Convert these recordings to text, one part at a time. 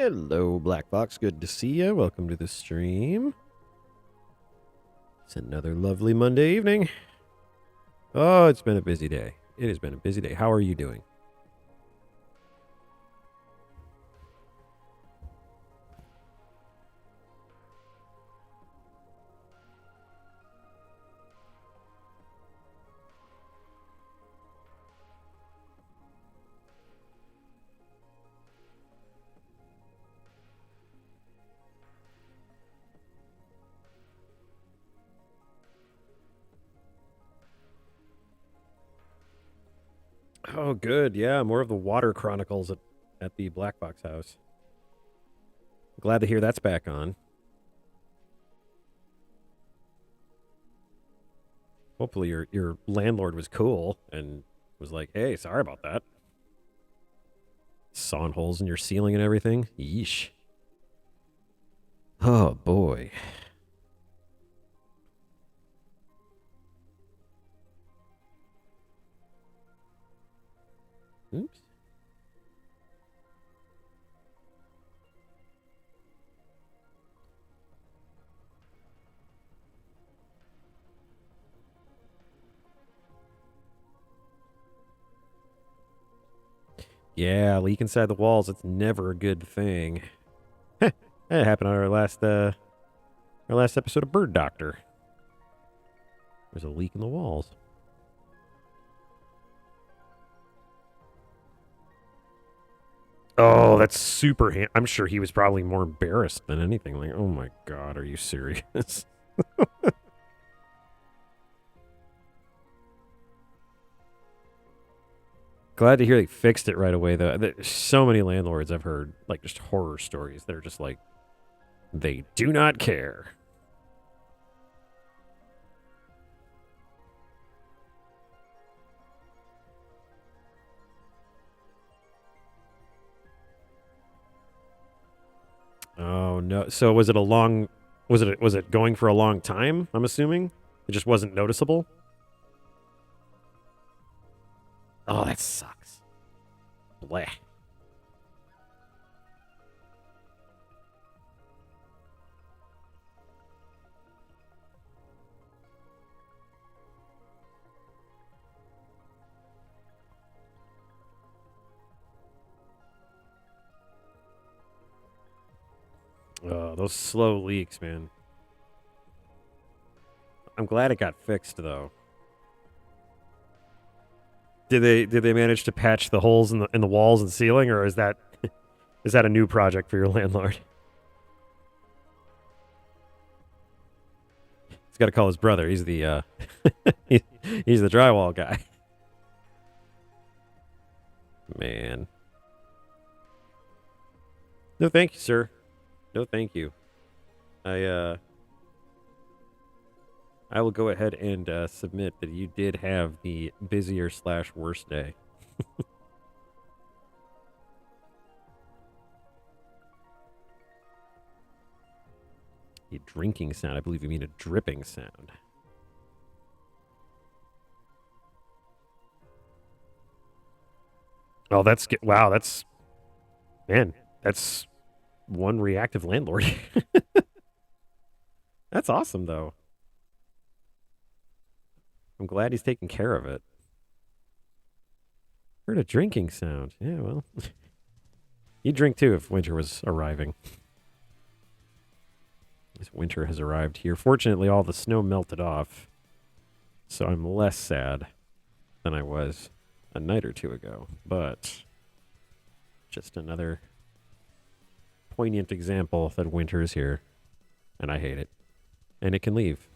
Hello, Black Fox. Good to see you. Welcome to the stream. It's another lovely Monday evening. Oh, it's been a busy day. It has been a busy day. How are you doing? Oh, good. Yeah, more of the Water Chronicles at the Black Fox house. Glad to hear that's back on. Hopefully your landlord was cool and was like, hey, sorry about that. Sawing holes in your ceiling and everything. Yeesh. Oh, boy. Oops. Yeah, leak inside the walls. It's never a good thing. That happened on our last episode of Bird Doctor. There's a leak in the walls. Oh, that's super. I'm sure he was probably more embarrassed than anything. Like, oh my god, are you serious? Glad to hear they fixed it right away, though. There's so many landlords I've heard, like, just horror stories. They're just like, they do not care. Oh no! So was it a long? Was it going for a long time? I'm assuming it just wasn't noticeable. Oh, that sucks. Bleh. Oh, those slow leaks, man. I'm glad it got fixed, though. Did they manage to patch the holes in the walls and ceiling, or is that a new project for your landlord? He's got to call his brother. He's the he's the drywall guy. Man. No, thank you, sir. No, thank you. I will go ahead and submit that you did have the busier / worst day. A drinking sound. I believe you mean a dripping sound. Oh, that's wow. That's man. That's one reactive landlord. That's awesome, though. I'm glad he's taking care of it. Heard a drinking sound. Yeah, well, you'd drink too if winter was arriving. This winter has arrived here. Fortunately, all the snow melted off, so I'm less sad than I was a night or two ago. But just another poignant example that winter is here, and I hate it. And it can leave.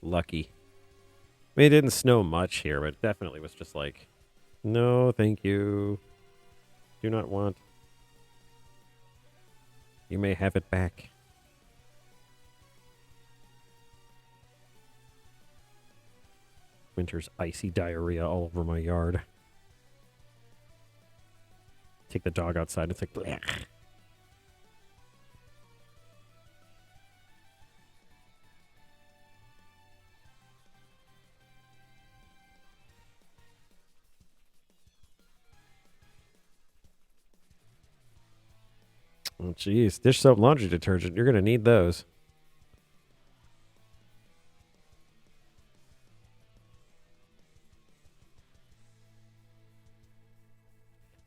Lucky. I mean, it didn't snow much here, but it definitely was just like, no, thank you. Do not want. You may have it back. winter's icy diarrhea all over my yard. Take the dog outside. It's like, blech. Oh, jeez. Dish soap, laundry detergent. You're going to need those.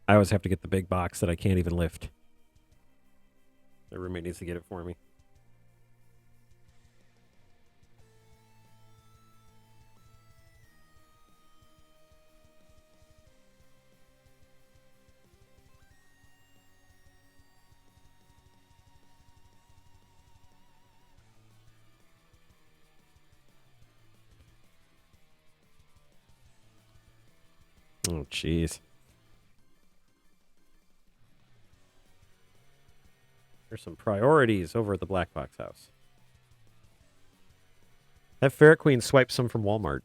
I always have to get the big box that I can't even lift. My roommate needs to get it for me. Oh, jeez. There's some priorities over at the Black Box House. Have Ferret Queen swipe some from Walmart.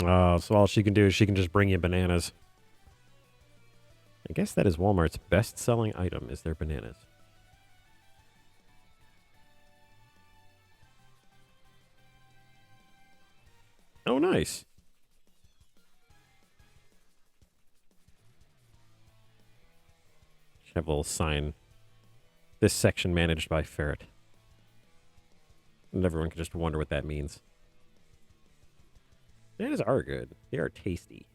Oh, so all she can do is she can just bring you bananas. I guess that is Walmart's best-selling item, is their bananas. Oh, nice. Should have a little sign. This section managed by Ferret. And everyone can just wonder what that means. Bananas are good. They are tasty.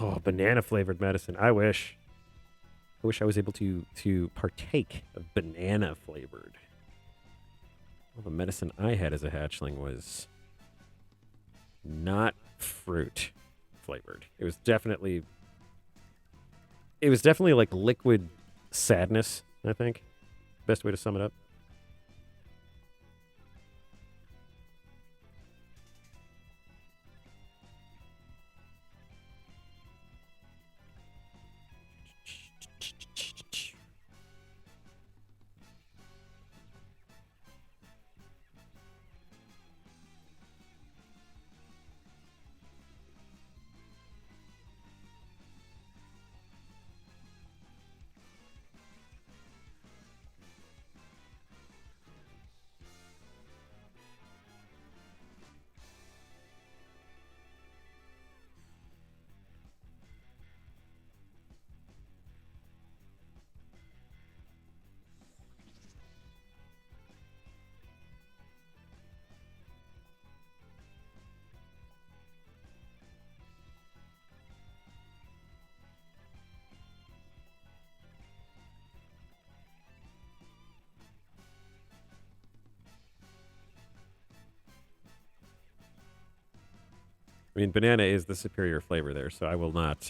Oh, banana flavored medicine. I wish I was able to partake of banana flavored. Well, the medicine I had as a hatchling was not fruit flavored. It was definitely like liquid sadness, I think. Best way to sum it up. I mean, banana is the superior flavor there, so I will not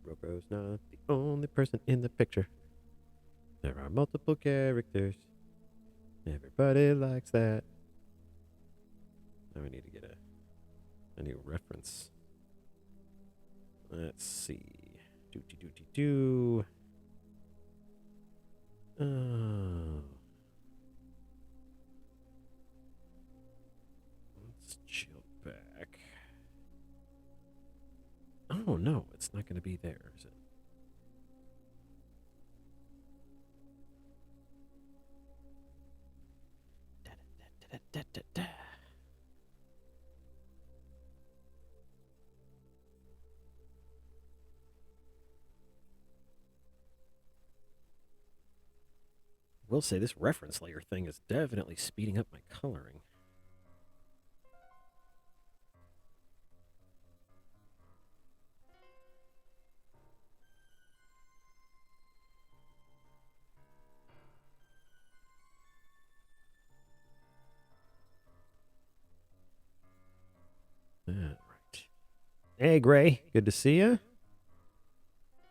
Robo's not the only person in the picture. There are multiple characters. Everybody likes that. Now we need to get a new reference. Let's see. Do. Oh. Let's chill back. Oh, no, it's not going to be there, is it? Da. Will say this reference layer thing is definitely speeding up my coloring. All right. Hey, Gray. Good to see you.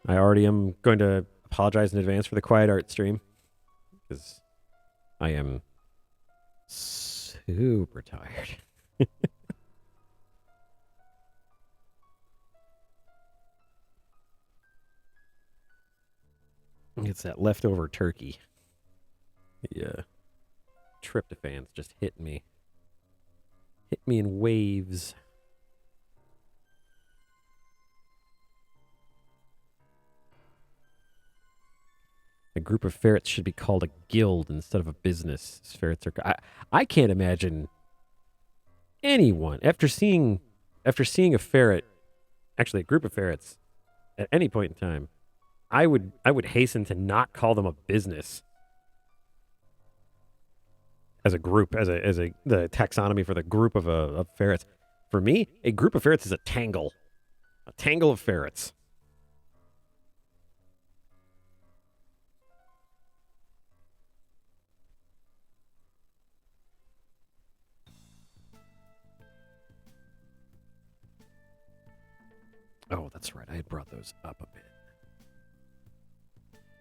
I already am going to apologize in advance for the quiet art stream because I am super tired. It's that leftover turkey. Yeah. Tryptophan's just hit me. Hit me in waves. A group of ferrets should be called a guild instead of a business. Ferrets are. I can't imagine anyone after seeing a ferret, actually a group of ferrets, at any point in time. I would hasten to not call them a business as a group, as a the taxonomy for the group of ferrets. For me, a group of ferrets is a tangle of ferrets. Oh, that's right. I had brought those up a bit.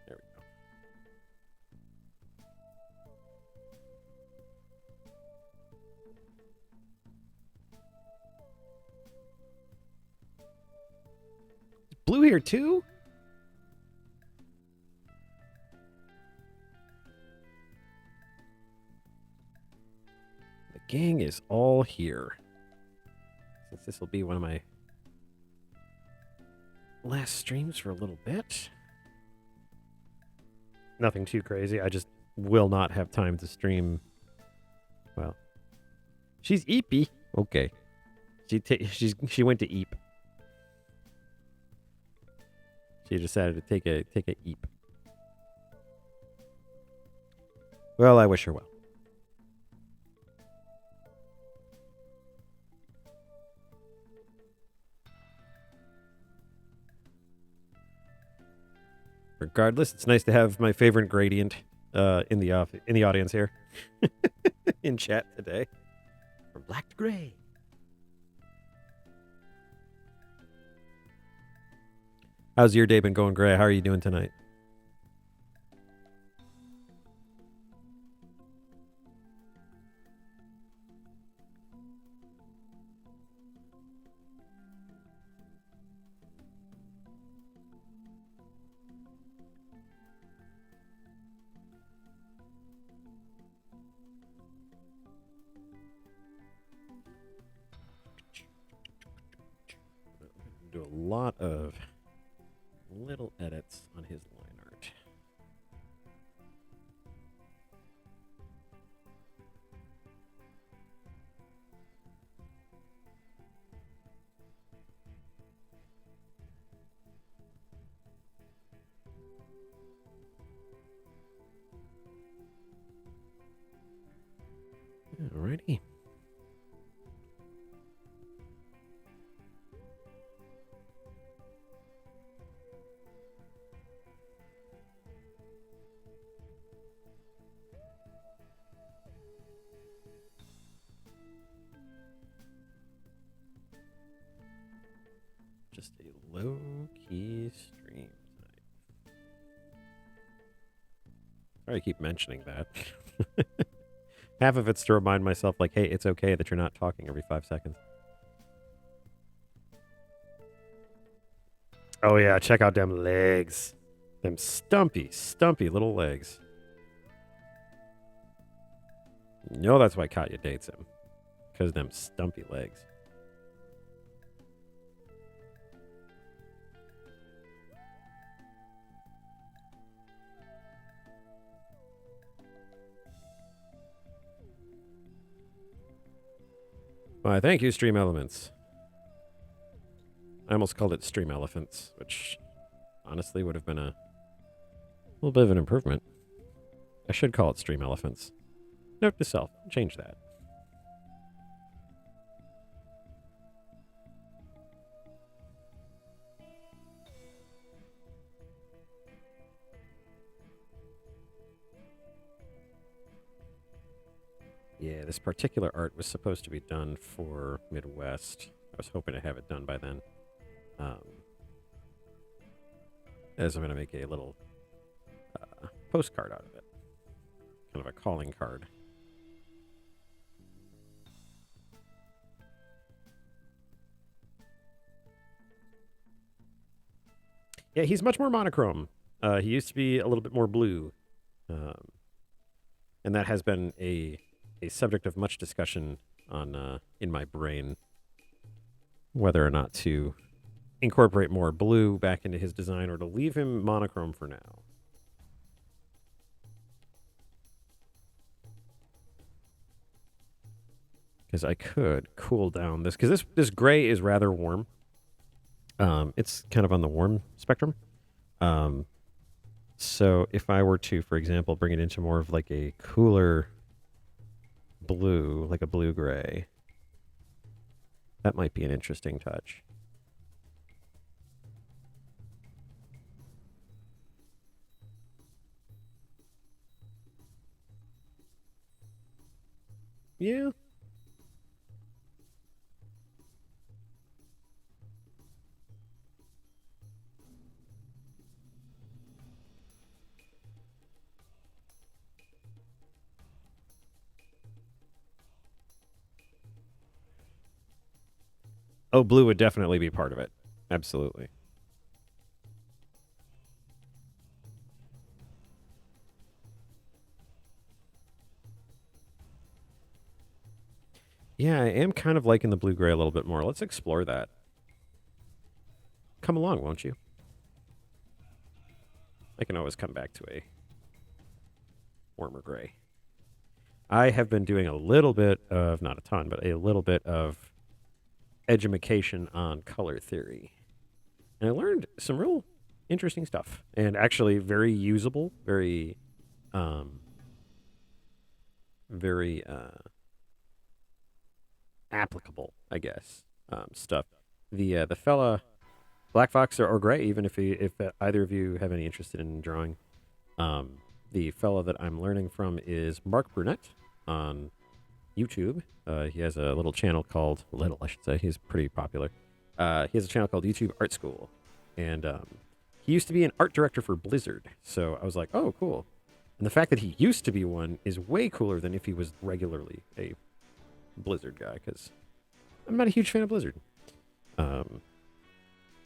There we go. Is Blue here too? The gang is all here. Since this will be one of my last streams for a little bit. Nothing too crazy. I just will not have time to stream. Well, she's Eepy. Okay. She went to Eep. She decided to take a Eep. Well, I wish her well. Regardless, it's nice to have my favorite gradient in the audience here in chat today. From black to gray. How's your day been going, Gray? How are you doing tonight? Do a lot of little edits on his line art. Alrighty. Just a low-key stream tonight. Sorry I keep mentioning that. Half of it's to remind myself, like, hey, it's okay that you're not talking every 5 seconds. Oh, yeah, check out them legs. Them stumpy little legs. You know that's why Katya dates him. Because them stumpy legs. Why, thank you, Stream Elements. I almost called it Stream Elephants, which honestly would have been a little bit of an improvement. I should call it Stream Elephants. Note to self, change that. Yeah, this particular art was supposed to be done for Midwest. I was hoping to have it done by then. As I'm going to make a little postcard out of it. Kind of a calling card. Yeah, he's much more monochrome. He used to be a little bit more blue. And that has been a subject of much discussion on in my brain, whether or not to incorporate more blue back into his design or to leave him monochrome for now. Because I could cool down this, because this gray is rather warm. It's kind of on the warm spectrum. So if I were to, for example, bring it into more of like a cooler blue, like a blue-gray, that might be an interesting touch. Yeah. Oh, blue would definitely be part of it. Absolutely. Yeah, I am kind of liking the blue-gray a little bit more. Let's explore that. Come along, won't you? I can always come back to a warmer gray. I have been doing a little bit of, not a ton, but a little bit of edumacation on color theory. And I learned some real interesting stuff. And actually very usable, very applicable, I guess, stuff. The fella Black Fox or Gray, even if either of you have any interest in drawing, the fella that I'm learning from is Mark Brunette on YouTube. He has a little channel called I should say. He's pretty popular. He has a channel called YouTube Art School, and he used to be an art director for Blizzard. So I was like, oh, cool. And the fact that he used to be one is way cooler than if he was regularly a Blizzard guy, because I'm not a huge fan of Blizzard.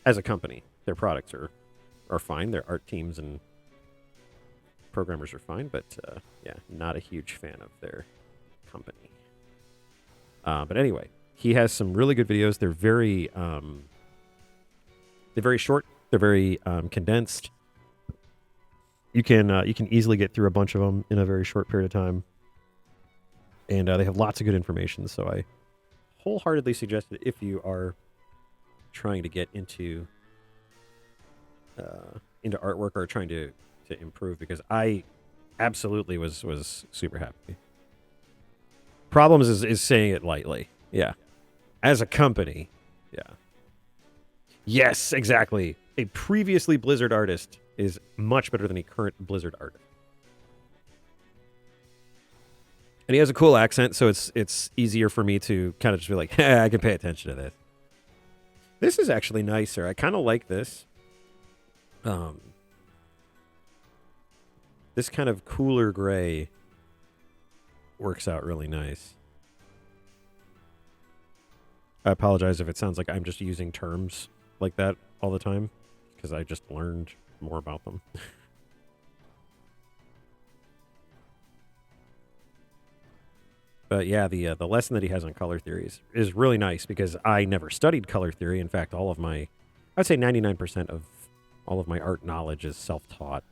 As a company, their products are fine. Their art teams and programmers are fine, but yeah, not a huge fan of their company. But anyway, he has some really good videos. They're very short. They're very condensed. You can easily get through a bunch of them in a very short period of time, and they have lots of good information. So I wholeheartedly suggest it if you are trying to get into artwork or trying to improve, because I absolutely was super happy. Problems is saying it lightly. Yeah. As a company, yeah. Yes, exactly. A previously Blizzard artist is much better than a current Blizzard artist. And he has a cool accent, so it's easier for me to kind of just be like, hey, I can pay attention to this. This is actually nicer. I kind of like this. Um, this kind of cooler gray works out really nice. I apologize if it sounds like I'm just using terms like that all the time because I just learned more about them. But yeah, the lesson that he has on color theory is really nice because I never studied color theory. In fact, I'd say 99% of all of my art knowledge is self-taught.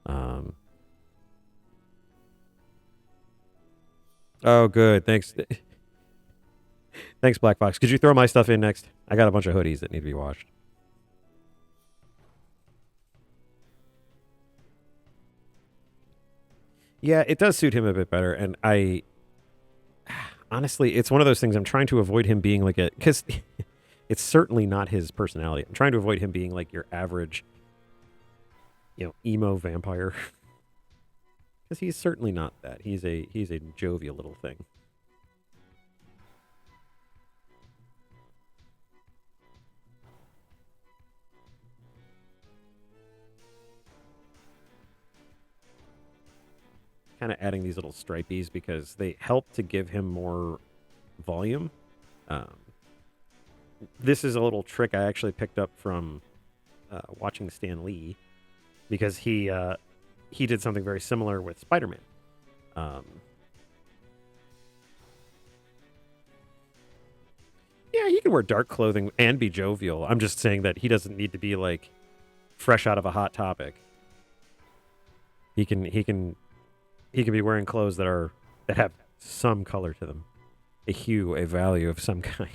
Um, oh, good. Thanks. Thanks, Black Fox. Could you throw my stuff in next? I got a bunch of hoodies that need to be washed. Yeah, it does suit him a bit better. And I honestly, it's one of those things I'm trying to avoid him being like because it's certainly not his personality. I'm trying to avoid him being like your average, emo vampire. Because he's certainly not that. He's a jovial little thing. Kind of adding these little stripies because they help to give him more volume. Um, this is a little trick I actually picked up from watching Stan Lee because he did something very similar with Spider-Man. Um, yeah, he can wear dark clothing and be jovial. I'm just saying that he doesn't need to be like fresh out of a hot topic. He can be wearing clothes that have some color to them, a hue, a value of some kind.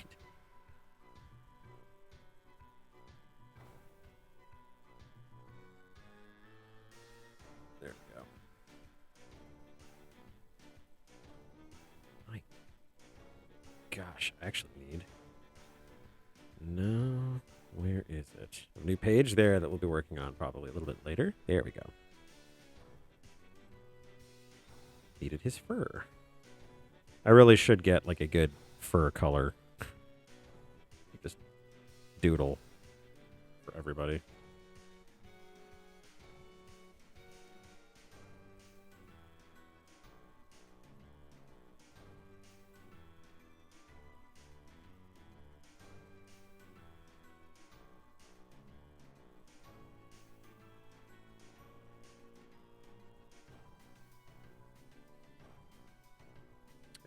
There we go. My gosh, I actually need. No, where is it? A new page there that we'll be working on probably a little bit later. There we go. Needed his fur. I really should get like a good fur color. Just doodle for everybody.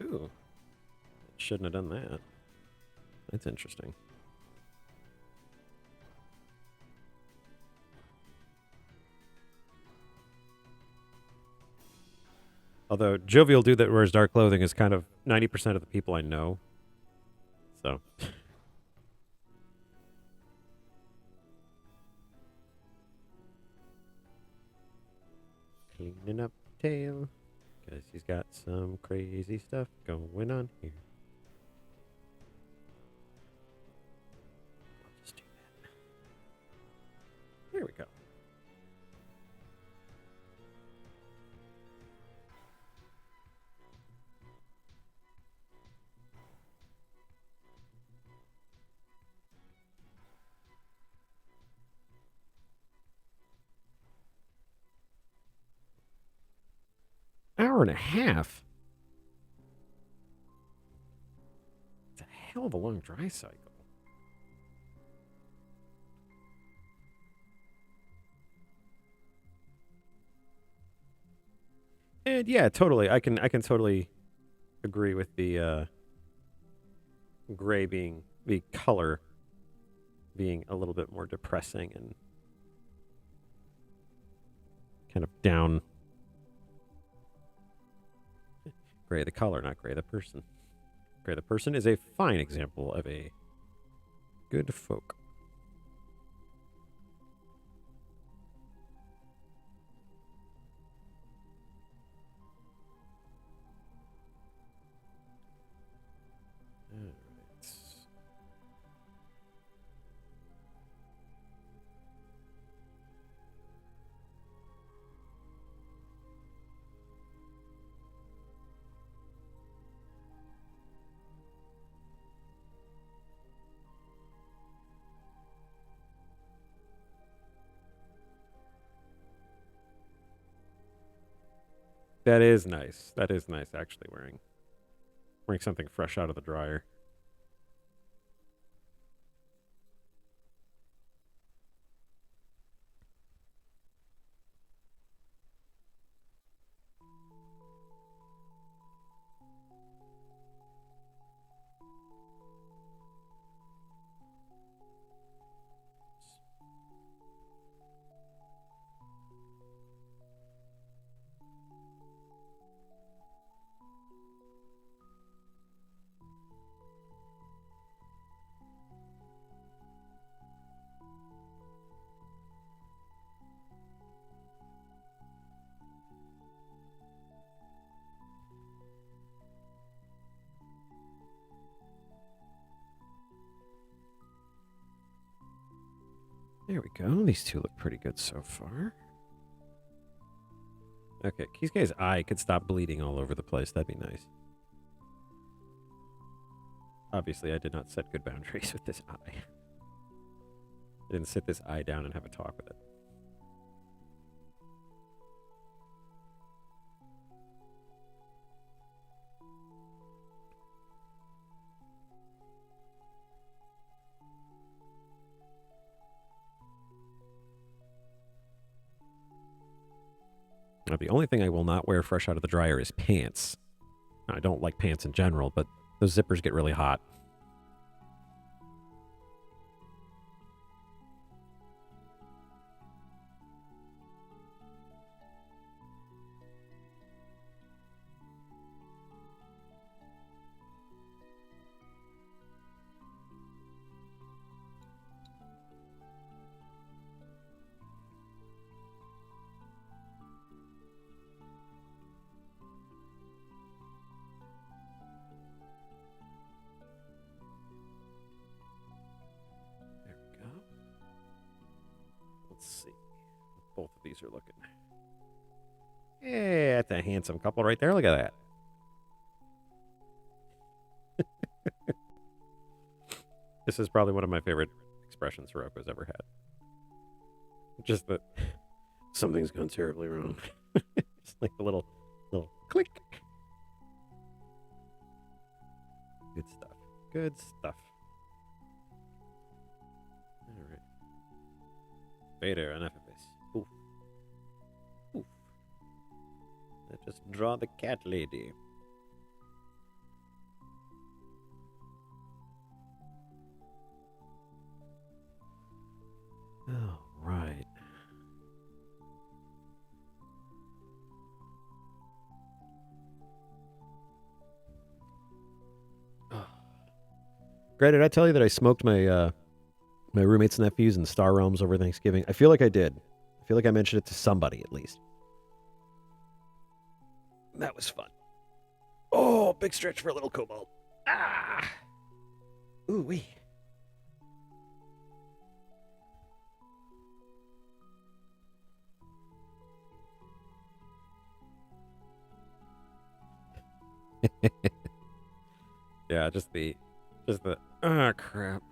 Ooh, shouldn't have done that. That's interesting. Although jovial dude that wears dark clothing is kind of 90% of the people I know. So cleaning up tail because he's got some crazy stuff going on here. I'll just do that. There we go. Hour and a half. It's a hell of a long dry cycle. And yeah, totally. I can totally agree with the gray being the color being a little bit more depressing and kind of down. Gray the color, not gray the person. Gray the person is a fine example of a good folk. That is nice. That is nice, actually, wearing something fresh out of the dryer. There we go. These two look pretty good so far. Okay, Kisuke's eye could stop bleeding all over the place. That'd be nice. Obviously, I did not set good boundaries with this eye. I didn't sit this eye down and have a talk with it. Now, the only thing I will not wear fresh out of the dryer is pants. I don't like pants in general, but those zippers get really hot. Let's see. Both of these are looking. Yeah, that's a handsome couple right there. Look at that. This is probably one of my favorite expressions Heroku's ever had. Just that something's gone terribly wrong. Just like the little click. Good stuff. Good stuff. All right. Vader, enough of this. Oof. Oof. Let's just draw the cat lady. Oh, right. Greg, did I tell you that I smoked my my roommate's nephews in Star Realms over Thanksgiving? I feel like I did. I feel like I mentioned it to somebody at least. That was fun. Oh, big stretch for a little kobold. Ah! Ooh wee. Yeah, just the crap.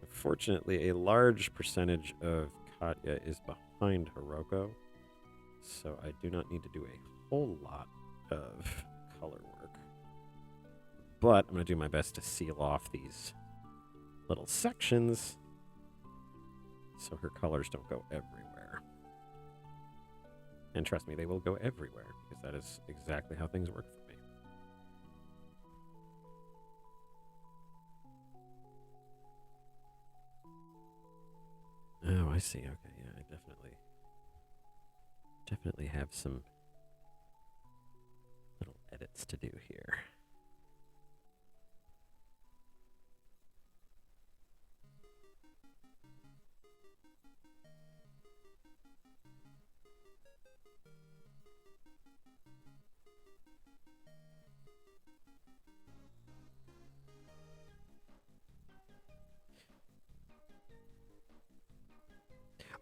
Fortunately, a large percentage of Katya is behind Hiroko, so I do not need to do a whole lot of color work. But I'm going to do my best to seal off these little sections so her colors don't go everywhere. And trust me, they will go everywhere because that is exactly how things work for me. Oh, I see. Okay, yeah, I definitely have some little edits to do here.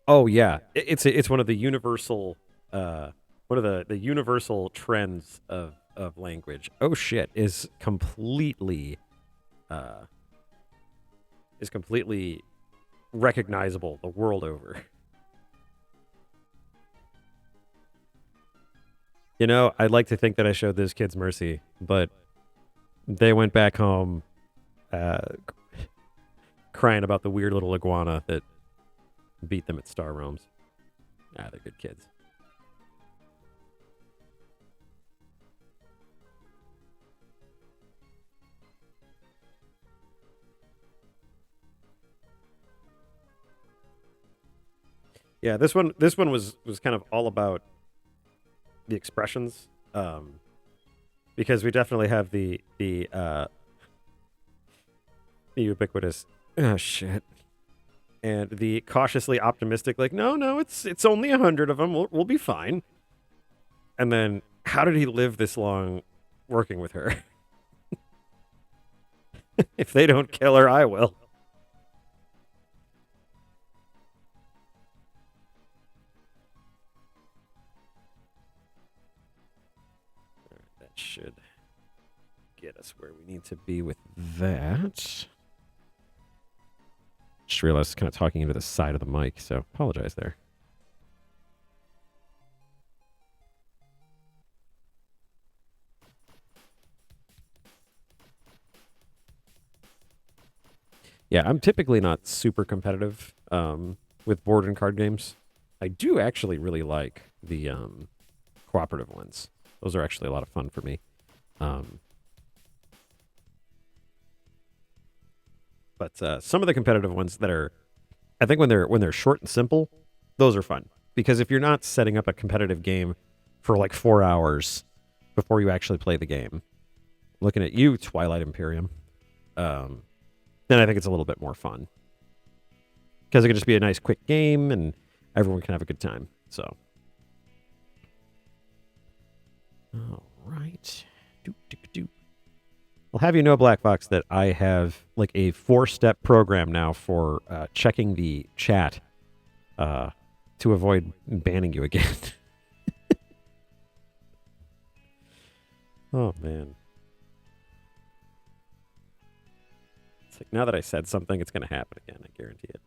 Oh yeah, it's one of the universal one of the universal trends of language. Oh shit uh is completely recognizable the world over. You know, I'd like to think that I showed those kids mercy, but they went back home uh, crying about the weird little iguana that beat them at Star Realms. Ah, they're good kids. Yeah, this one was kind of all about the expressions, because we definitely have the ubiquitous oh shit and the cautiously optimistic, like no, it's only 100 of them, we'll be fine. And then how did he live this long working with her? If they don't kill her, I will. That should get us where we need to be with that. Just realized kind of talking into the side of the mic, so apologize there. Yeah, I'm typically not super competitive with board and card games. I do actually really like the cooperative ones. Those are actually a lot of fun for me. Um, but some of the competitive ones that are, I think when they're short and simple, those are fun because if you're not setting up a competitive game for like 4 hours before you actually play the game, looking at you, Twilight Imperium, um, then I think it's a little bit more fun because it can just be a nice quick game and everyone can have a good time. So, all right. Doop, doop, doop. I'll have you know, Black Fox, that I have like a 4-step program now for checking the chat uh, to avoid banning you again. Oh man, it's like now that I said something, it's going to happen again. I guarantee it.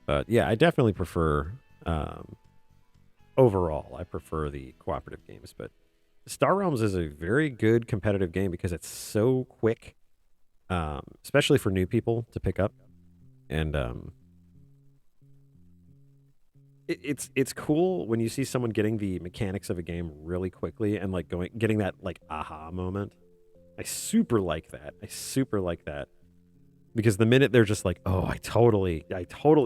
But yeah, I definitely prefer um, overall. I prefer the cooperative games, but Star Realms is a very good competitive game because it's so quick, especially for new people to pick up, and it's cool when you see someone getting the mechanics of a game really quickly and like getting that like aha moment. I super like that. I super like that because the minute they're just like, "Oh, I totally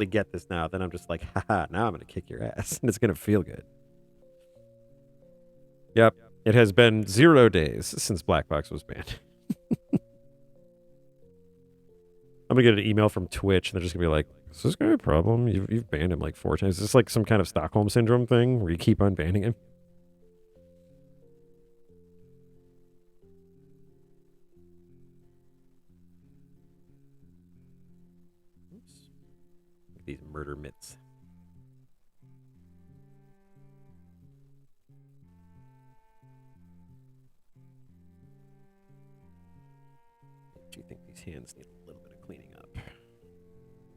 get this now," then I'm just like, "Haha, now I'm gonna kick your ass," and it's gonna feel good. Yep, it has been 0 days since Black Box was banned. I'm gonna get an email from Twitch, and they're just gonna be like, "Is this guy a problem? You've banned him like 4 times. Is this like some kind of Stockholm syndrome thing where you keep on banning him?" Oops. These murder mitts. Do you think these hands need a little bit of cleaning up?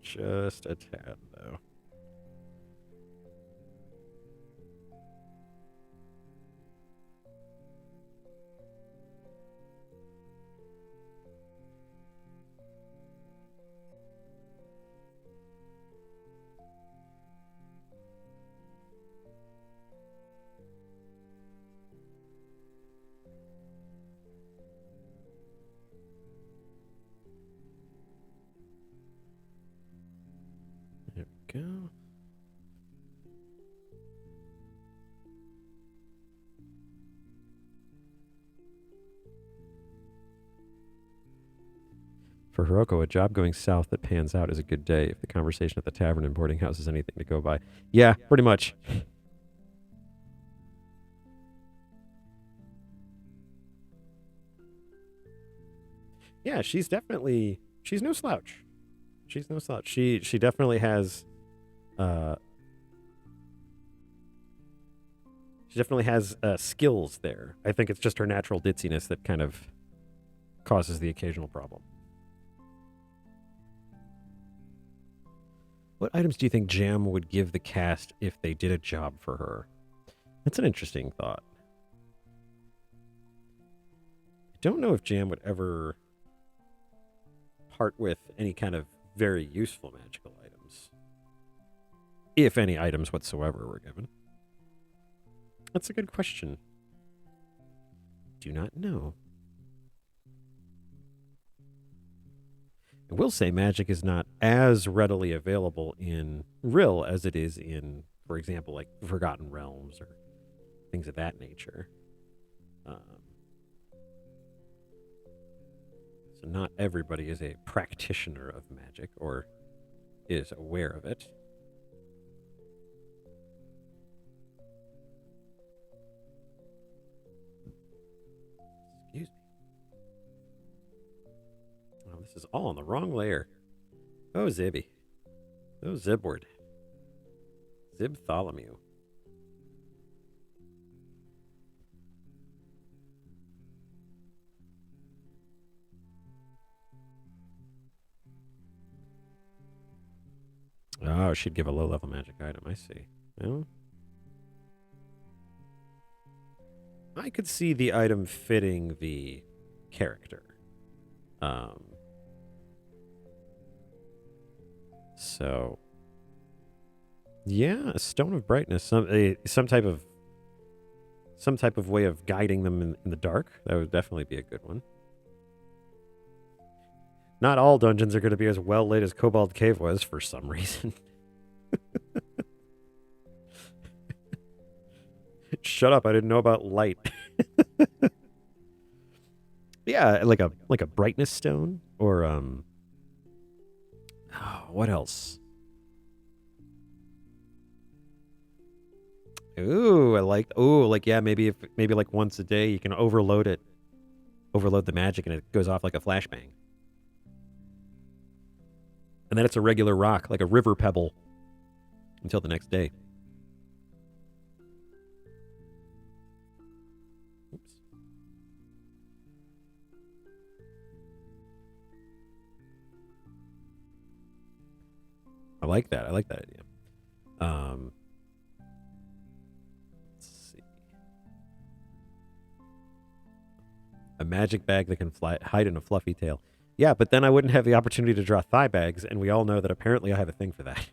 Just a tad, though. There we go. For Hiroko, a job going south that pans out is a good day if the conversation at the tavern and boarding house is anything to go by. Yeah, pretty much. Yeah, she's no slouch. She's no slouch. She definitely has uh she definitely has skills there. I think it's just her natural ditziness that kind of causes the occasional problem. What items do you think Jam would give the cast if they did a job for her? That's an interesting thought. I don't know if Jam would ever part with any kind of very useful magical items. If any items whatsoever were given. That's a good question. Do not know. I will say magic is not as readily available in Rill as it is in, for example, like Forgotten Realms or things of that nature. So not everybody is a practitioner of magic or is aware of it. Excuse me. Oh, this is all on the wrong layer. Oh, Zibby. Oh, Zibward. Zibtholomew. Oh, she'd give a low-level magic item. I see. Well, I could see the item fitting the character. So, yeah, a stone of brightness, some type of way of guiding them in the dark. That would definitely be a good one. Not all dungeons are going to be as well lit as Cobalt Cave was for some reason. Shut up! I didn't know about light. Yeah, like a brightness stone or what else? Ooh, I like. Ooh, like yeah, maybe like once a day you can overload the magic, and it goes off like a flashbang. And then it's a regular rock, like a river pebble, until the next day. Oops. I like that. I like that idea. Let's see. A magic bag that can hide in a fluffy tail. Yeah, but then I wouldn't have the opportunity to draw thigh bags, and we all know that apparently I have a thing for that.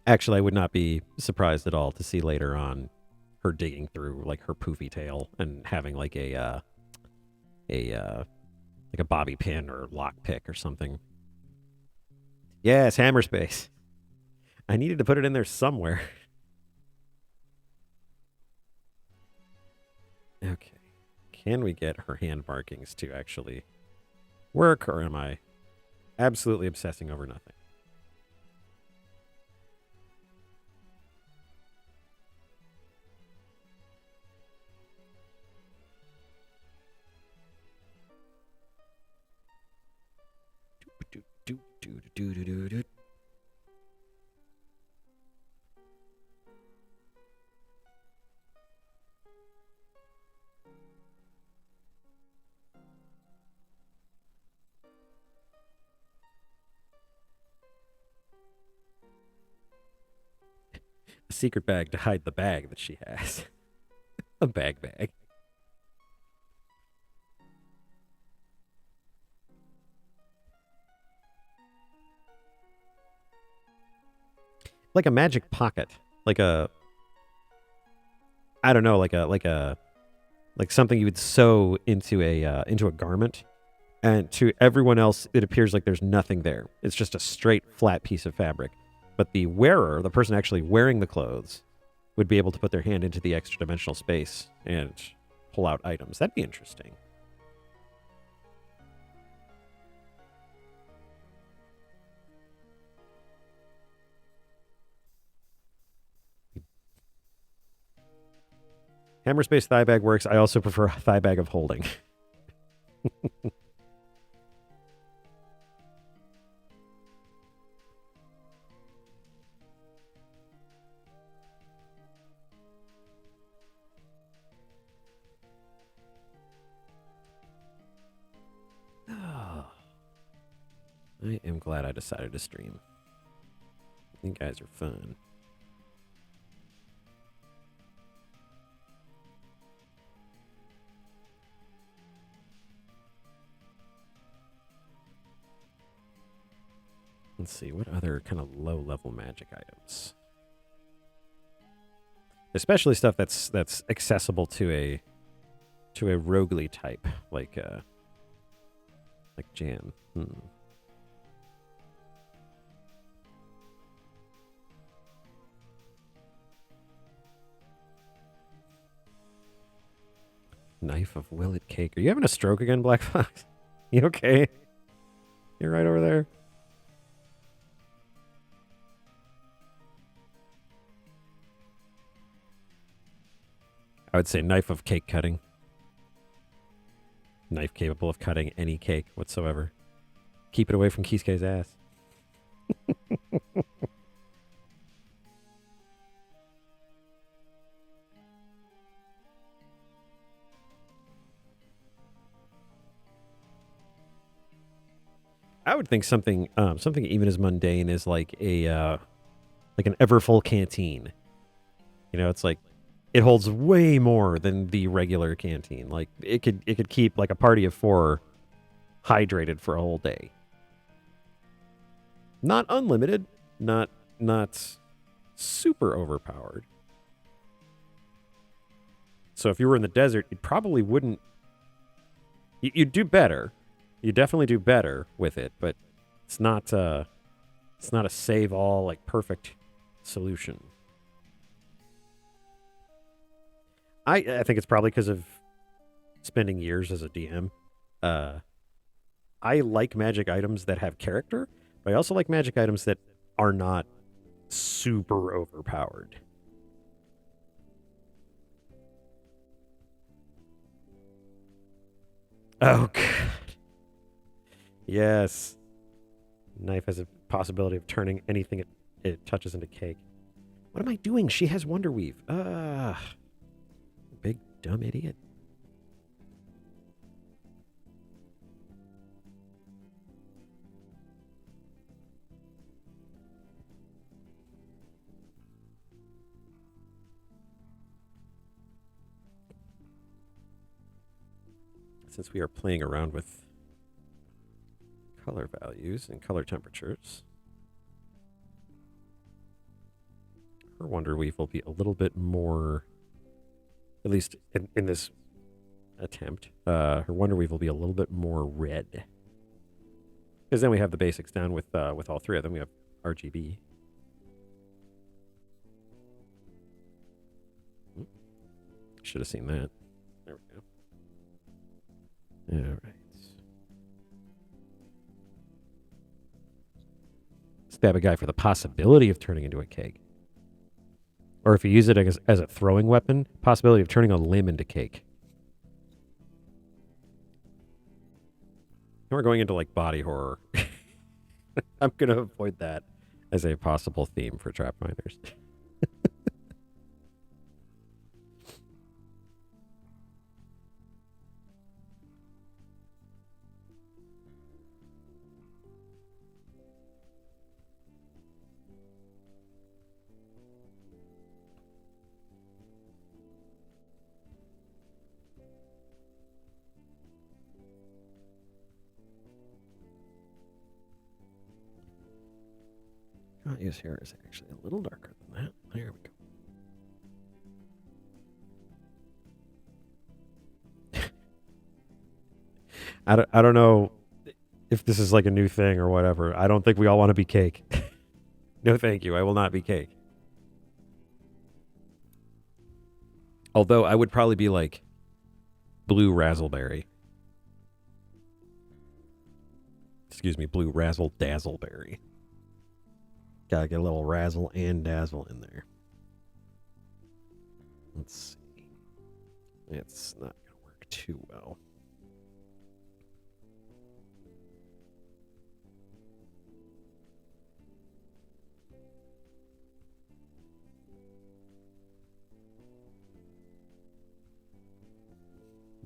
Actually, I would not be surprised at all to see later on her digging through like her poofy tail and having like a bobby pin or lock pick or something. Yes, hammer space. I needed to put it in there somewhere. Okay. Can we get her hand markings to actually work, or am I absolutely obsessing over nothing? A secret bag to hide the bag that she has. A bag. Like a magic pocket. Like a I don't know, like something you would sew into a garment, and to everyone else it appears like there's nothing there. It's just a straight flat piece of fabric. But the wearer, the person actually wearing the clothes, would be able to put their hand into the extra dimensional space and pull out items. That'd be interesting. Hammer space thigh bag works. I also prefer thigh bag of holding. I am glad I decided to stream. You guys are fun. Let's see, what other kind of low-level magic items? Especially stuff that's accessible to a roguely type, like Jan. Knife of Willet Cake. Are you having a stroke again, Black Fox? You okay? You're right over there. I would say knife of cake cutting. Knife capable of cutting any cake whatsoever. Keep it away from Kisuke's ass. I would think something even as mundane as like an Everfull canteen. You know, it's like it holds way more than the regular canteen. Like it could keep like a party of 4 hydrated for a whole day. Not unlimited, not super overpowered. So if you were in the desert, you probably wouldn't. You'd do better. You definitely do better with it, but it's not a save all like perfect solution. I think it's probably because of spending years as a DM. I like magic items that have character, but I also like magic items that are not super overpowered. Oh, God. Yes. Knife has a possibility of turning anything it touches into cake. What am I doing? She has Wonder Weave. Big dumb idiot. Since we are playing around with color values and color temperatures, her Wonder Weave will be a little bit more, at least in this attempt, her Wonder Weave will be a little bit more red. Because then we have the basics down with all 3 of them. We have RGB. Should have seen that. There we go. All right. Stab a guy for the possibility of turning into a cake. Or if you use it as a throwing weapon, possibility of turning a limb into cake. And we're going into like body horror. I'm going to avoid that as a possible theme for Trap Minders. His hair is actually a little darker than that. There we go. I don't know if this is like a new thing or whatever. I don't think we all want to be cake. No, thank you. I will not be cake. Although I would probably be like blue razzleberry. Excuse me, blue razzle dazzleberry. Gotta get a little razzle and dazzle in there. Let's see. It's not gonna work too well.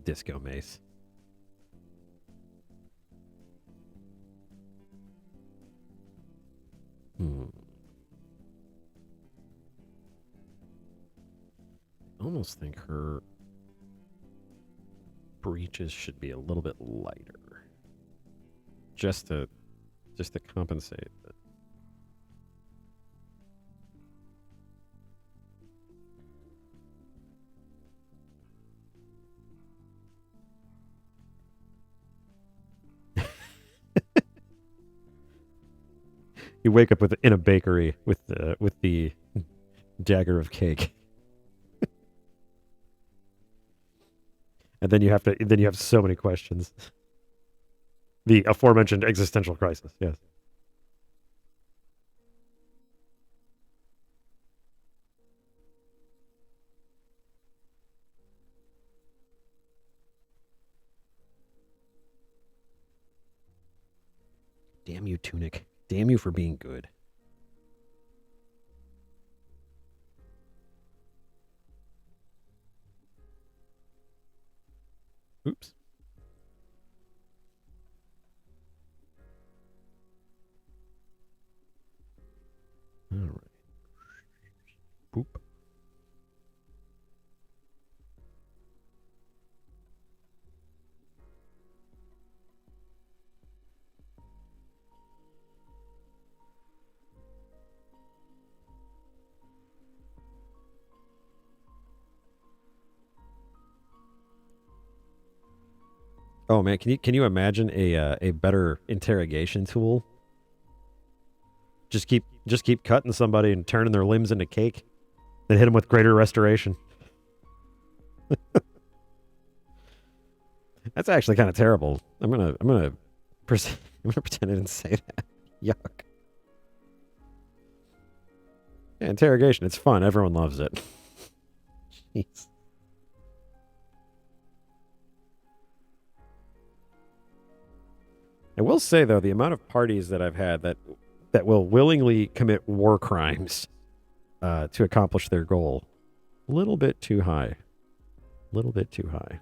Disco Mace. almost think her breeches should be a little bit lighter. Just to compensate. You wake up in a bakery with the dagger of cake. And then you have so many questions. The aforementioned existential crisis, yes. Damn you, Tunic. Damn you for being good. Oops. All right. Boop. Oh man, can you imagine a better interrogation tool? Just keep cutting somebody and turning their limbs into cake, then hit them with greater restoration. That's actually kind of terrible. I'm gonna pretend I didn't say that. Yuck. Yeah, interrogation. It's fun. Everyone loves it. Jeez. I will say though, the amount of parties that I've had that will willingly commit war crimes to accomplish their goal, a little bit too high. A little bit too high.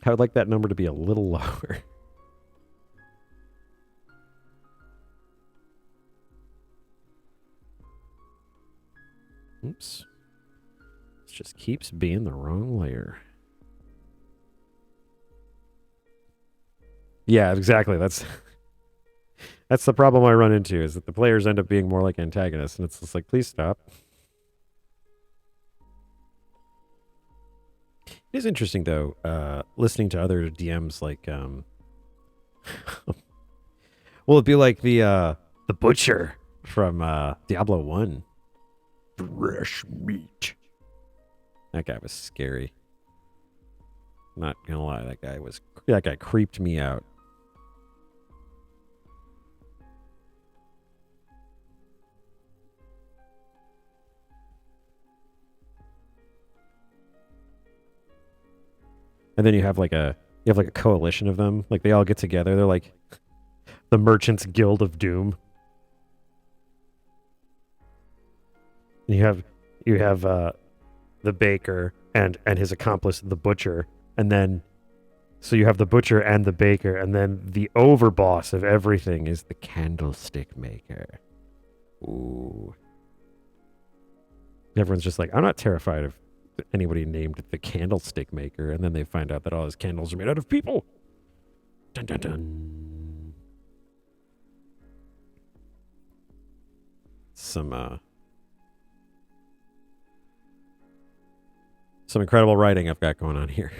I would like that number to be a little lower. Oops. It just keeps being the wrong layer. Yeah, exactly. That's the problem I run into, is that the players end up being more like antagonists, and it's just like, please stop. It is interesting though, listening to other DMs like well, it'd be like the butcher from Diablo 1. Fresh meat. That guy was scary. Not gonna lie, that guy creeped me out. And then you have like a coalition of them. Like they all get together. They're like the Merchants Guild of Doom. And you have the baker and his accomplice, the butcher, and then so you have the butcher and the baker, and then the overboss of everything is the candlestick maker. Ooh. Everyone's just like, I'm not terrified of anybody named the candlestick maker, and then they find out that all his candles are made out of people. Dun dun dun. Some incredible writing I've got going on here.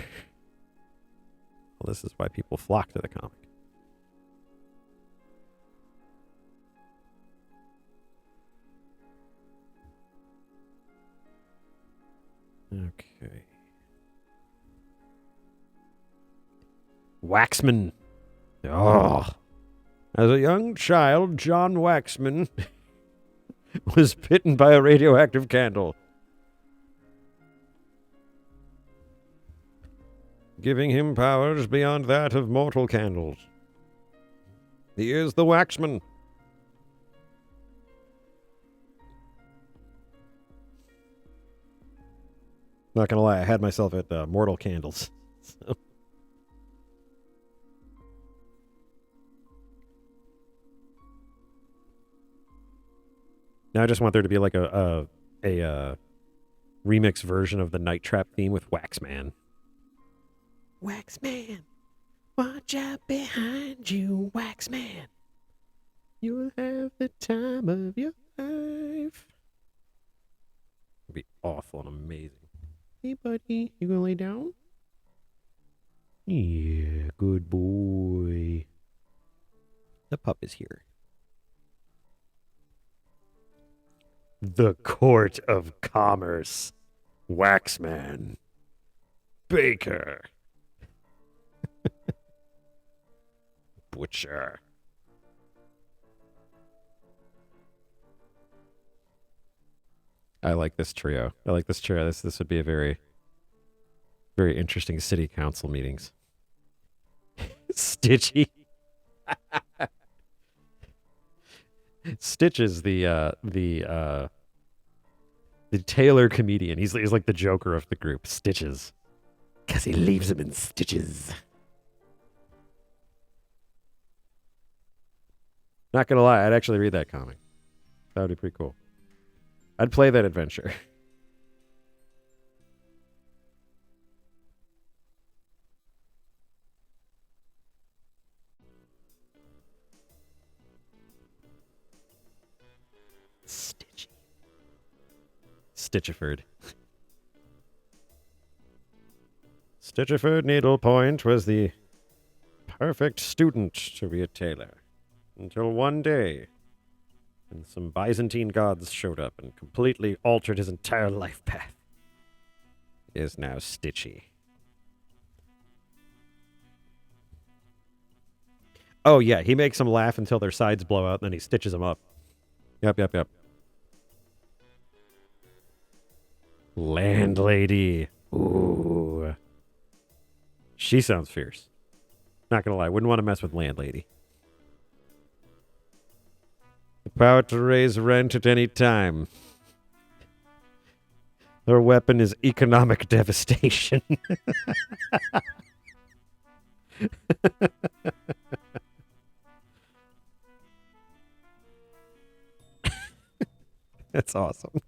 Well, this is why people flock to the comic. Okay. Waxman. Oh. As a young child, John Waxman was bitten by a radioactive candle, giving him powers beyond that of mortal candles. He is the Waxman. Not gonna lie, I had myself at mortal candles. So. Now I just want there to be like a remix version of the Night Trap theme with Waxman. Waxman, watch out behind you, Waxman. You'll have the time of your life. It'd be awful and amazing. Hey, buddy, you gonna lay down? Yeah, good boy. The pup is here. The Court of Commerce. Waxman. Baker. Butcher. I like this trio. This would be a very, very interesting city council meetings. Stitchy. Stitch is the tailor comedian. He's like the Joker of the group. Stitches. Because he leaves him in stitches. Not gonna lie, I'd actually read that comic. That would be pretty cool. I'd play that adventure. Stitchy. Stitchiford. Stitchiford Needlepoint was the perfect student to be a tailor. Until one day, when some Byzantine gods showed up and completely altered his entire life path. He is now Stitchy. Oh, yeah, he makes them laugh until their sides blow out, and then he stitches them up. Yep. Landlady. Ooh. She sounds fierce. Not gonna lie, wouldn't want to mess with Landlady. The power to raise rent at any time. Their weapon is economic devastation. That's awesome.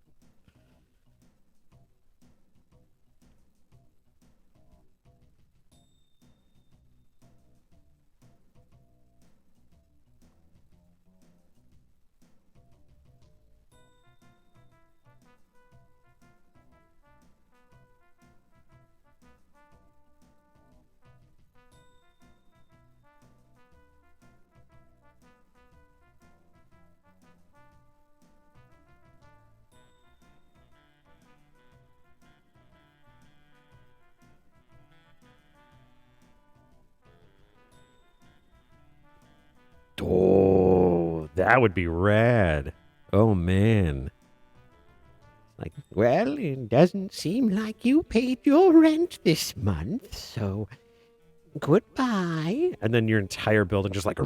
Oh, that would be rad. Oh, man. Like, well, it doesn't seem like you paid your rent this month, so goodbye. And then your entire building just like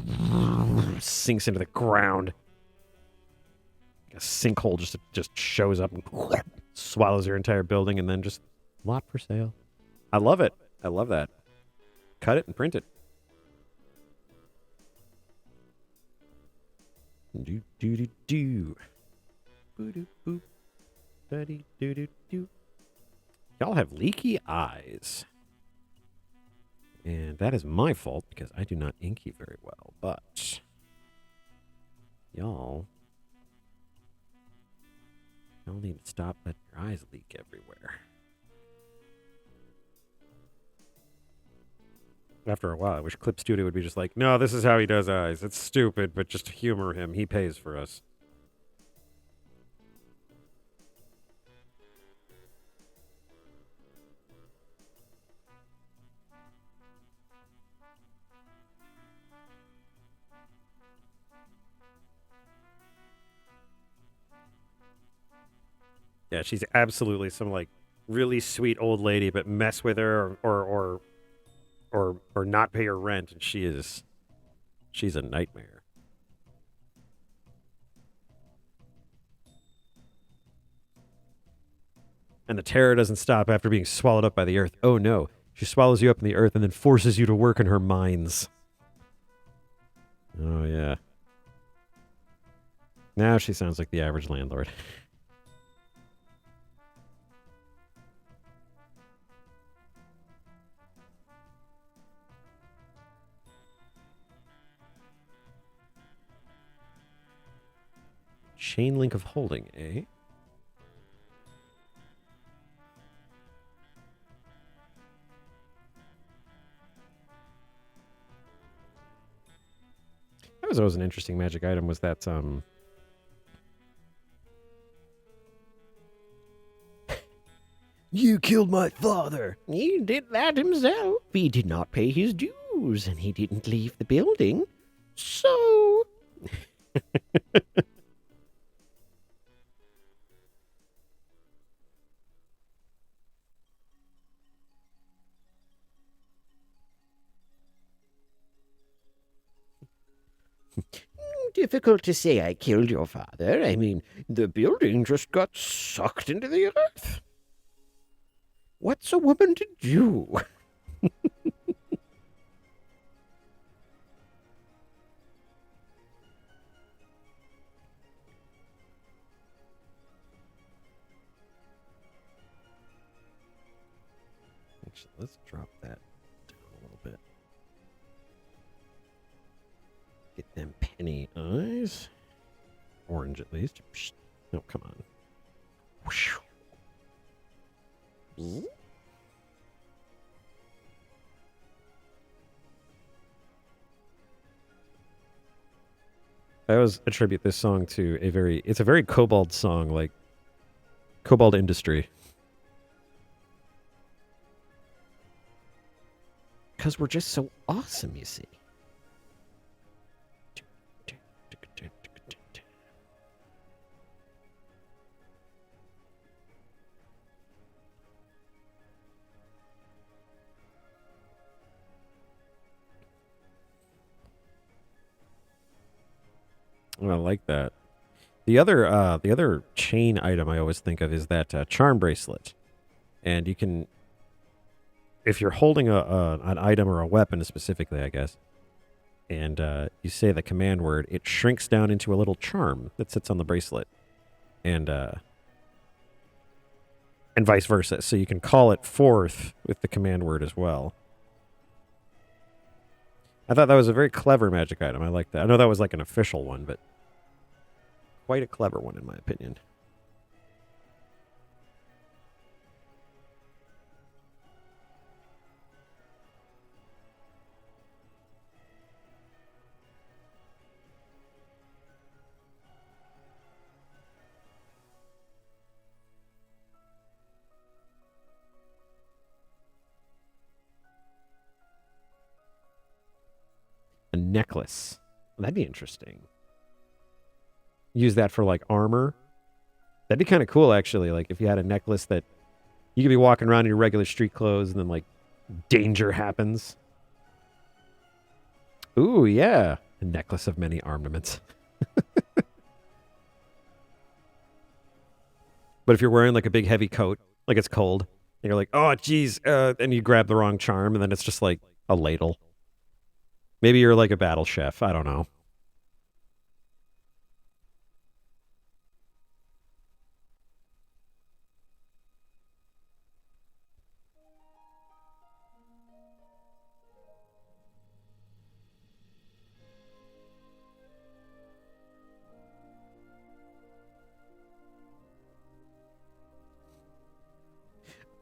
sinks into the ground. Like a sinkhole just shows up and swallows your entire building, and then just lot for sale. I love it. I love that. Cut it and print it. Do do do do. Boo doo boo. Buddy do do do. Y'all have leaky eyes. And that is my fault because I do not inky very well, but y'all need to stop letting your eyes leak everywhere. After a while, I wish Clip Studio would be just like, no, this is how he does eyes. It's stupid, but just humor him. He pays for us. Yeah, she's absolutely some like really sweet old lady, but mess with her or not pay her rent, and she's a nightmare. And the terror doesn't stop after being swallowed up by the earth. Oh no, she swallows you up in the earth and then forces you to work in her mines. Oh yeah. Now she sounds like the average landlord. chain link of holding, eh? That was always an interesting magic item, was that, You killed my father! He did that himself. He did not pay his dues, and he didn't leave the building. So... Difficult to say I killed your father. I mean, the building just got sucked into the earth. What's a woman to do? Actually, let's drop that down a little bit. Get them penny eyes. Orange, at least. Psst. No, come on. Whoosh. Bzz. I always attribute this song to it's a very Kobold song, like Kobold Industry. Because we're just so awesome, you see. Oh, I like that. The other chain item I always think of is that charm bracelet, and you can, if you're holding an item or a weapon specifically, I guess, and you say the command word, it shrinks down into a little charm that sits on the bracelet, and vice versa. So you can call it forth with the command word as well. I thought that was a very clever magic item. I like that. I know that was like an official one, but quite a clever one in my opinion. A necklace. That'd be interesting. Use that for like armor. That'd be kind of cool, actually. Like if you had a necklace that you could be walking around in your regular street clothes and then like danger happens. Ooh, yeah. A necklace of many armaments. But if you're wearing like a big heavy coat, like it's cold, and you're like, oh, geez, and you grab the wrong charm, and then it's just like a ladle. Maybe you're like a battle chef. I don't know.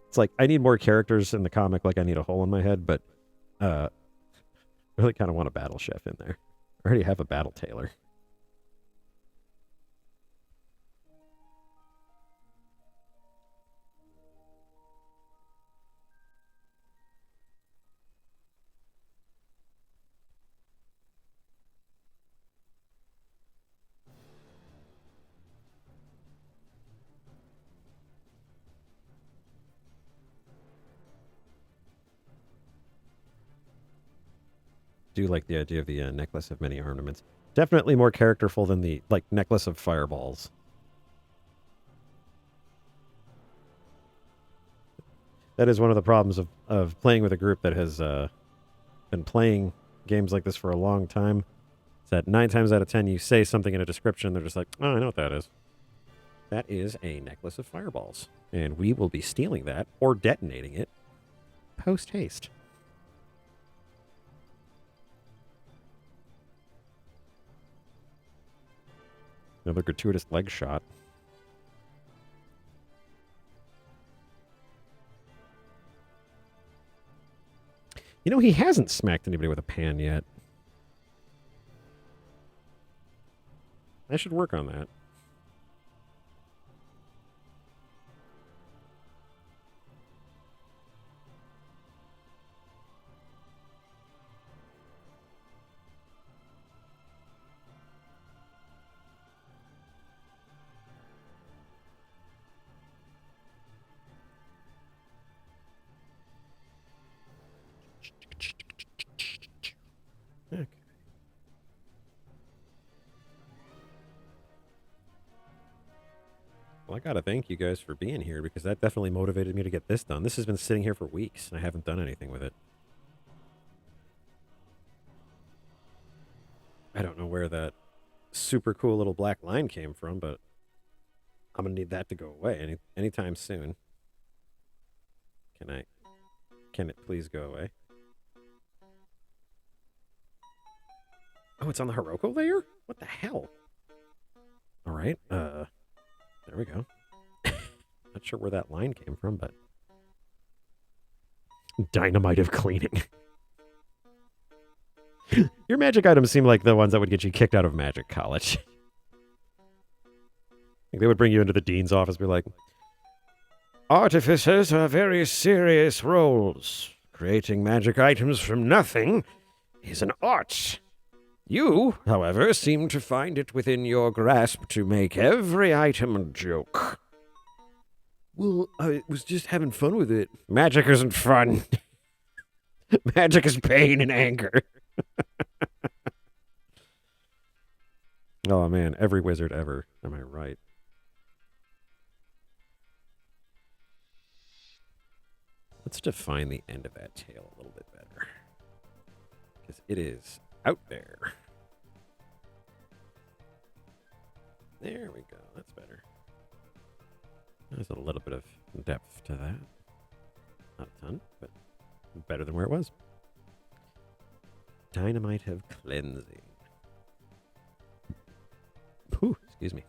It's like I need more characters in the comic, like I need a hole in my head, but I really kind of want a battle chef in there. I already have a battle tailor. Do like the idea of the necklace of many ornaments. Definitely more characterful than the like necklace of fireballs. That is one of the problems of playing with a group that has been playing games like this for a long time. Is that 9 times out of 10 you say something in a description, they're just like, oh, I know what that is. That is a necklace of fireballs. And we will be stealing that or detonating it post haste. Another gratuitous leg shot. You know, he hasn't smacked anybody with a pan yet. I should work on that. Okay. Well, I gotta thank you guys for being here because that definitely motivated me to get this done. This has been sitting here for weeks and I haven't done anything with it. I don't know where that super cool little black line came from, but I'm gonna need that to go away anytime soon. Can it please go away? Oh, it's on the Hiroko layer? What the hell? All right. There we go. Not sure where that line came from, but dynamite of cleaning. Your magic items seem like the ones that would get you kicked out of magic college. Like they would bring you into the dean's office, be like, artificers are very serious roles. Creating magic items from nothing is an art. You, however, seem to find it within your grasp to make every item a joke. Well, I was just having fun with it. Magic isn't fun. Magic is pain and anger. Oh, man, every wizard ever. Am I right? Let's define the end of that tail a little bit better. Because it is out there. There we go. That's better. There's a little bit of depth to that. Not a ton, but better than where it was. Dynamite of cleansing. Ooh, excuse me.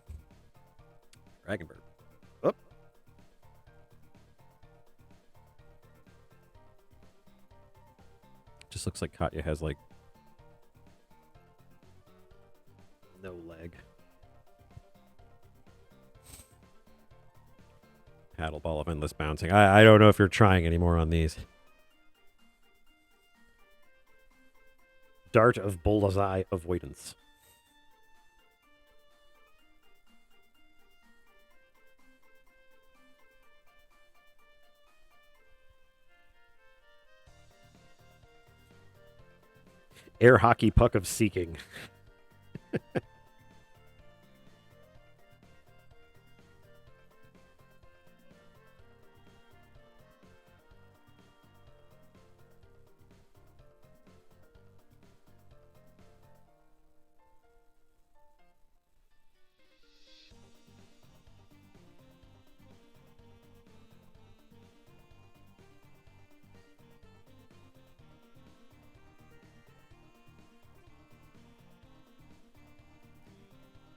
Dragonbird. Up. Just looks like Katya has like no leg. Paddle ball of endless bouncing. I don't know if you're trying anymore on these. Dart of bullseye avoidance. Air hockey puck of seeking.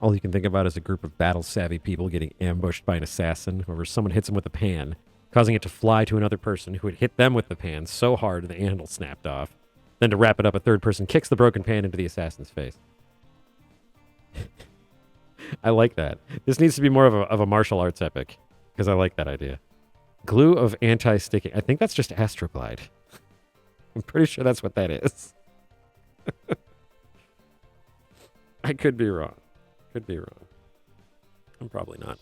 All you can think about is a group of battle-savvy people getting ambushed by an assassin, wherever someone hits them with a pan, causing it to fly to another person who had hit them with the pan so hard the handle snapped off. Then to wrap it up, a third person kicks the broken pan into the assassin's face. I like that. This needs to be more of a martial arts epic, because I like that idea. Glue of anti-sticking. I think that's just Astroglide. I'm pretty sure that's what that is. I could be wrong. Could be wrong. I'm probably not.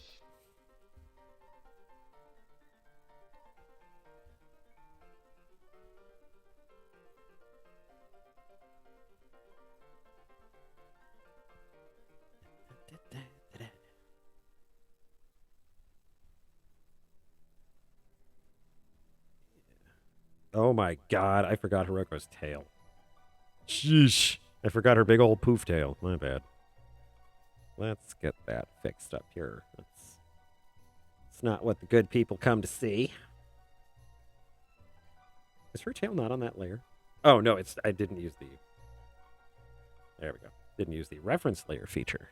Oh my god, I forgot Hiroko's tail. Sheesh. I forgot her big old poof tail. My bad. Let's get that fixed up here. It's not what the good people come to see. Is her tail not on that layer? Oh, no, I didn't use the... There we go. Didn't use the reference layer feature.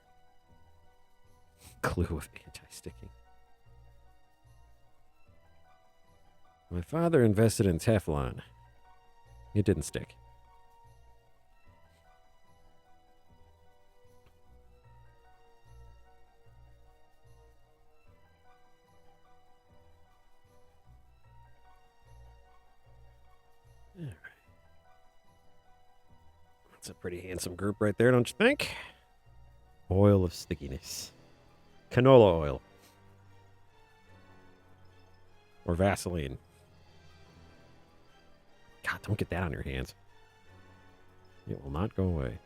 clue of anti-sticking. My father invested in Teflon. It didn't stick. All right. That's a pretty handsome group right there, don't you think? Oil of stickiness. Canola oil. Or Vaseline. God, don't get that on your hands. It will not go away.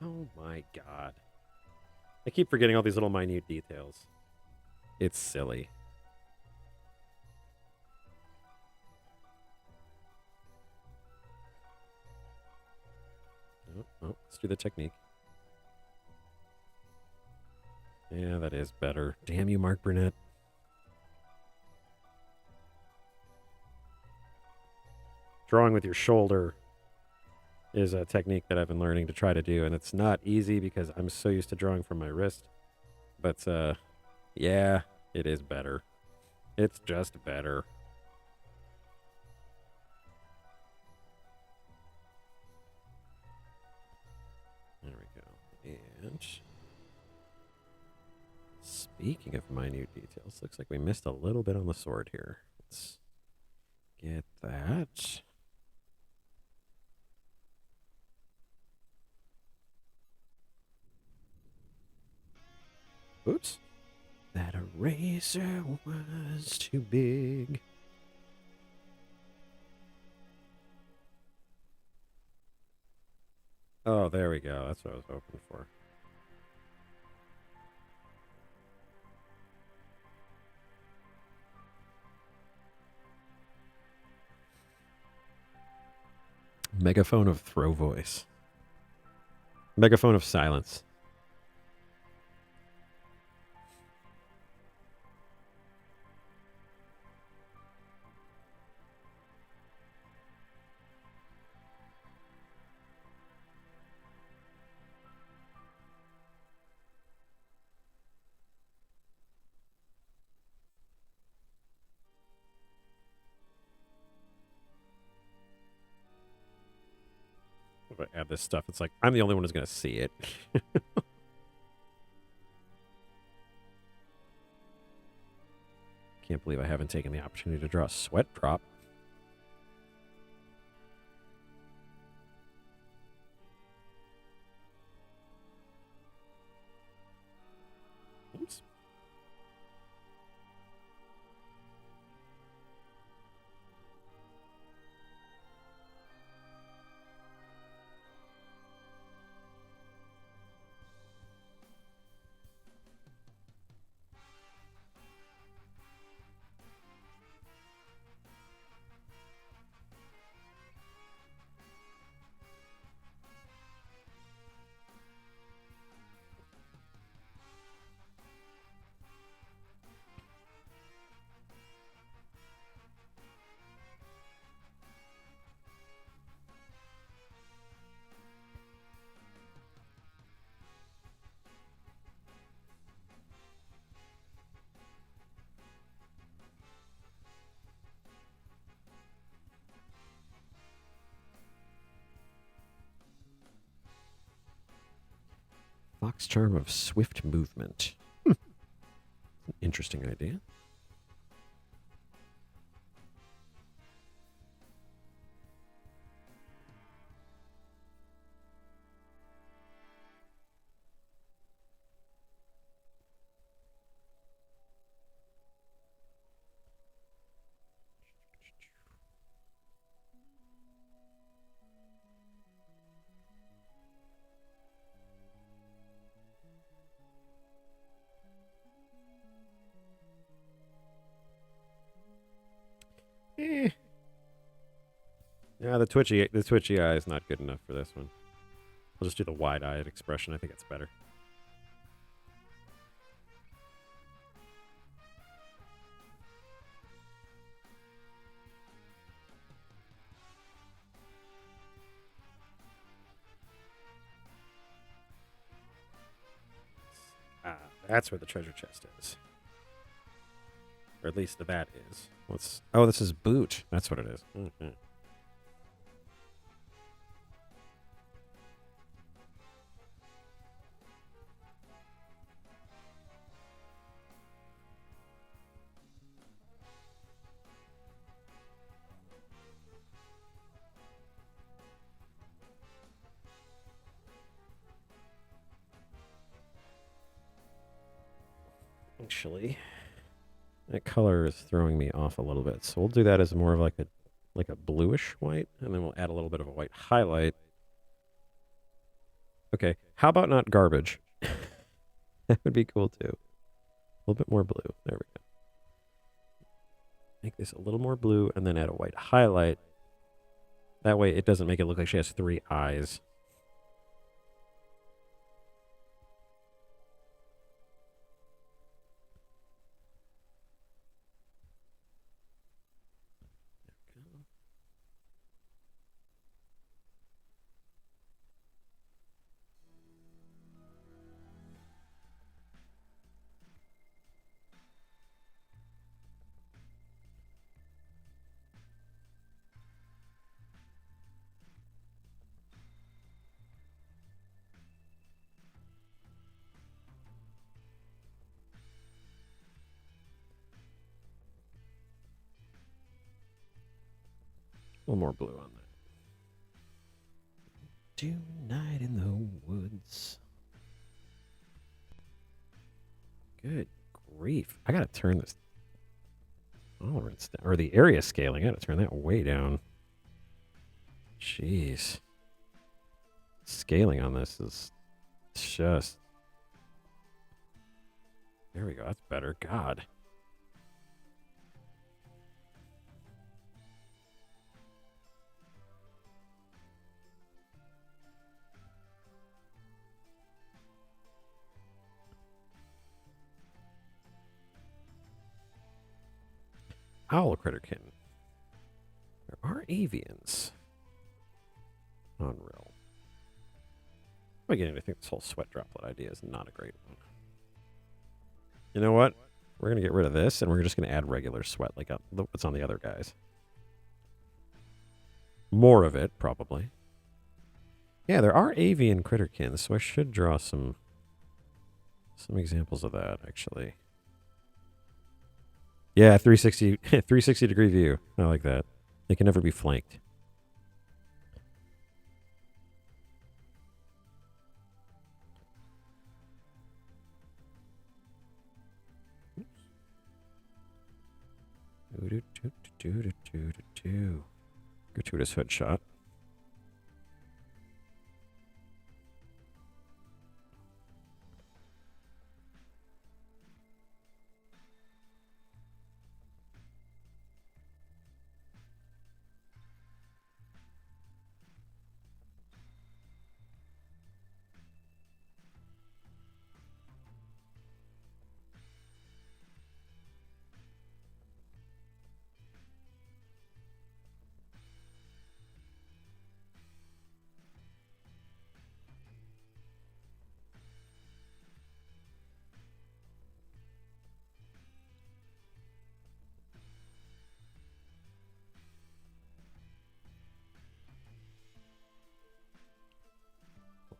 Oh my god. I keep forgetting all these little minute details. It's silly. Oh, let's do the technique. Yeah, that is better. Damn you, Mark Burnett. Drawing with your shoulder is a technique that I've been learning to try to do, and it's not easy because I'm so used to drawing from my wrist. But, yeah, it is better. It's just better. There we go. And speaking of minute details, looks like we missed a little bit on the sword here. Let's get that. Oops. That eraser was too big. Oh, there we go. That's what I was hoping for. Megaphone of throw voice. Megaphone of silence. If I add this stuff, it's like I'm the only one who's going to see it. Can't believe I haven't taken the opportunity to draw a sweat drop. Oops. Fox charm of swift movement. Interesting idea. Yeah, the twitchy eye is not good enough for this one. I'll just do the wide-eyed expression. I think it's better. That's where the treasure chest is. Or at least the bat is. Oh, this is boot. That's what it is. Mm-hmm. Actually, that color is throwing me off a little bit. So we'll do that as more of like a bluish white, and then we'll add a little bit of a white highlight. Okay, how about not garbage? That would be cool too. A little bit more blue. There we go. Make this a little more blue and then add a white highlight. That way it doesn't make it look like she has 3 eyes. A little more blue on that. Tonight in the woods. Good grief. I gotta turn this tolerance down. Or the area scaling. I gotta turn that way down. Jeez. Scaling on this is just... There we go. That's better. God. Owl Critterkin. There are avians on Rill. Again, I think this whole sweat droplet idea is not a great one. You know what? We're going to get rid of this, and we're just going to add regular sweat like what's on the other guys. More of it, probably. Yeah, there are avian critterkins, so I should draw some examples of that, actually. Yeah, 360 degree view. I like that. They can never be flanked. Gratuitous hood shot.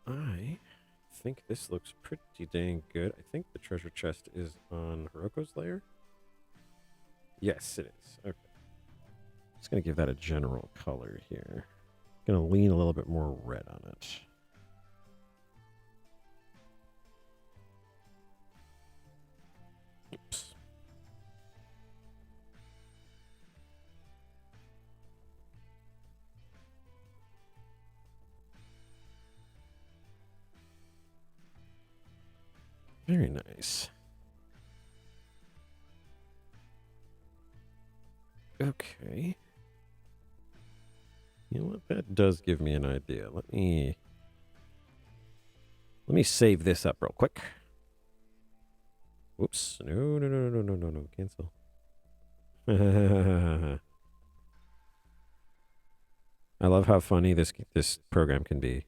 I think this looks pretty dang good. I think the treasure chest is on Hiroko's lair. Yes, it is. Okay. Just going to give that a general color here. Going to lean a little bit more red on it. Oops. Very nice. Okay. You know what? That does give me an idea. Let me save this up real quick. Whoops. No. Cancel. I love how funny this program can be.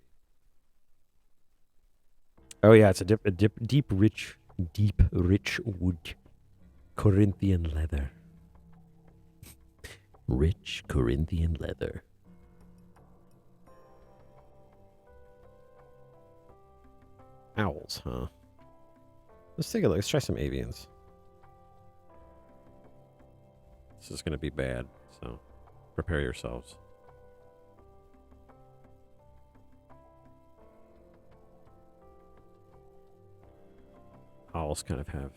Oh yeah, it's a deep, rich Deep, rich wood. Corinthian leather. Rich Corinthian leather. Owls, huh? Let's take a look. Let's try some avians. This is going to be bad, so prepare yourselves. Owls kind of have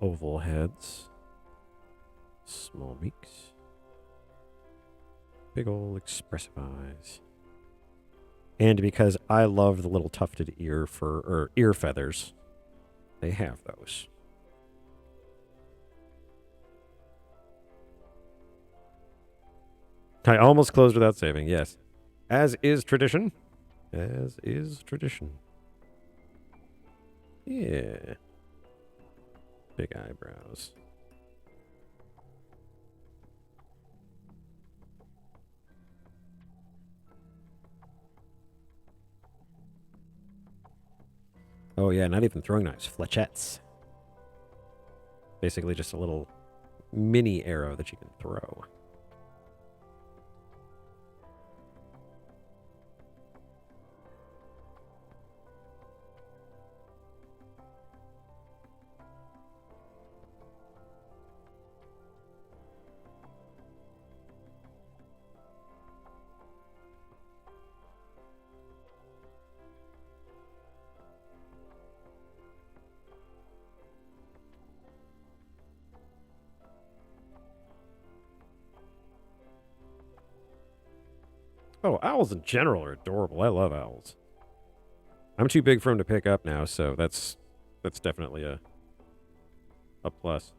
oval heads, small beaks, big old expressive eyes. And because I love the little tufted ear feathers, they have those. I almost closed without saving, yes. As is tradition. As is tradition. Yeah. Big eyebrows. Oh, yeah, not even throwing knives. Flechettes. Basically just a little mini arrow that you can throw. Oh, owls in general are adorable. I love owls. I'm too big for them to pick up now, so that's definitely a plus.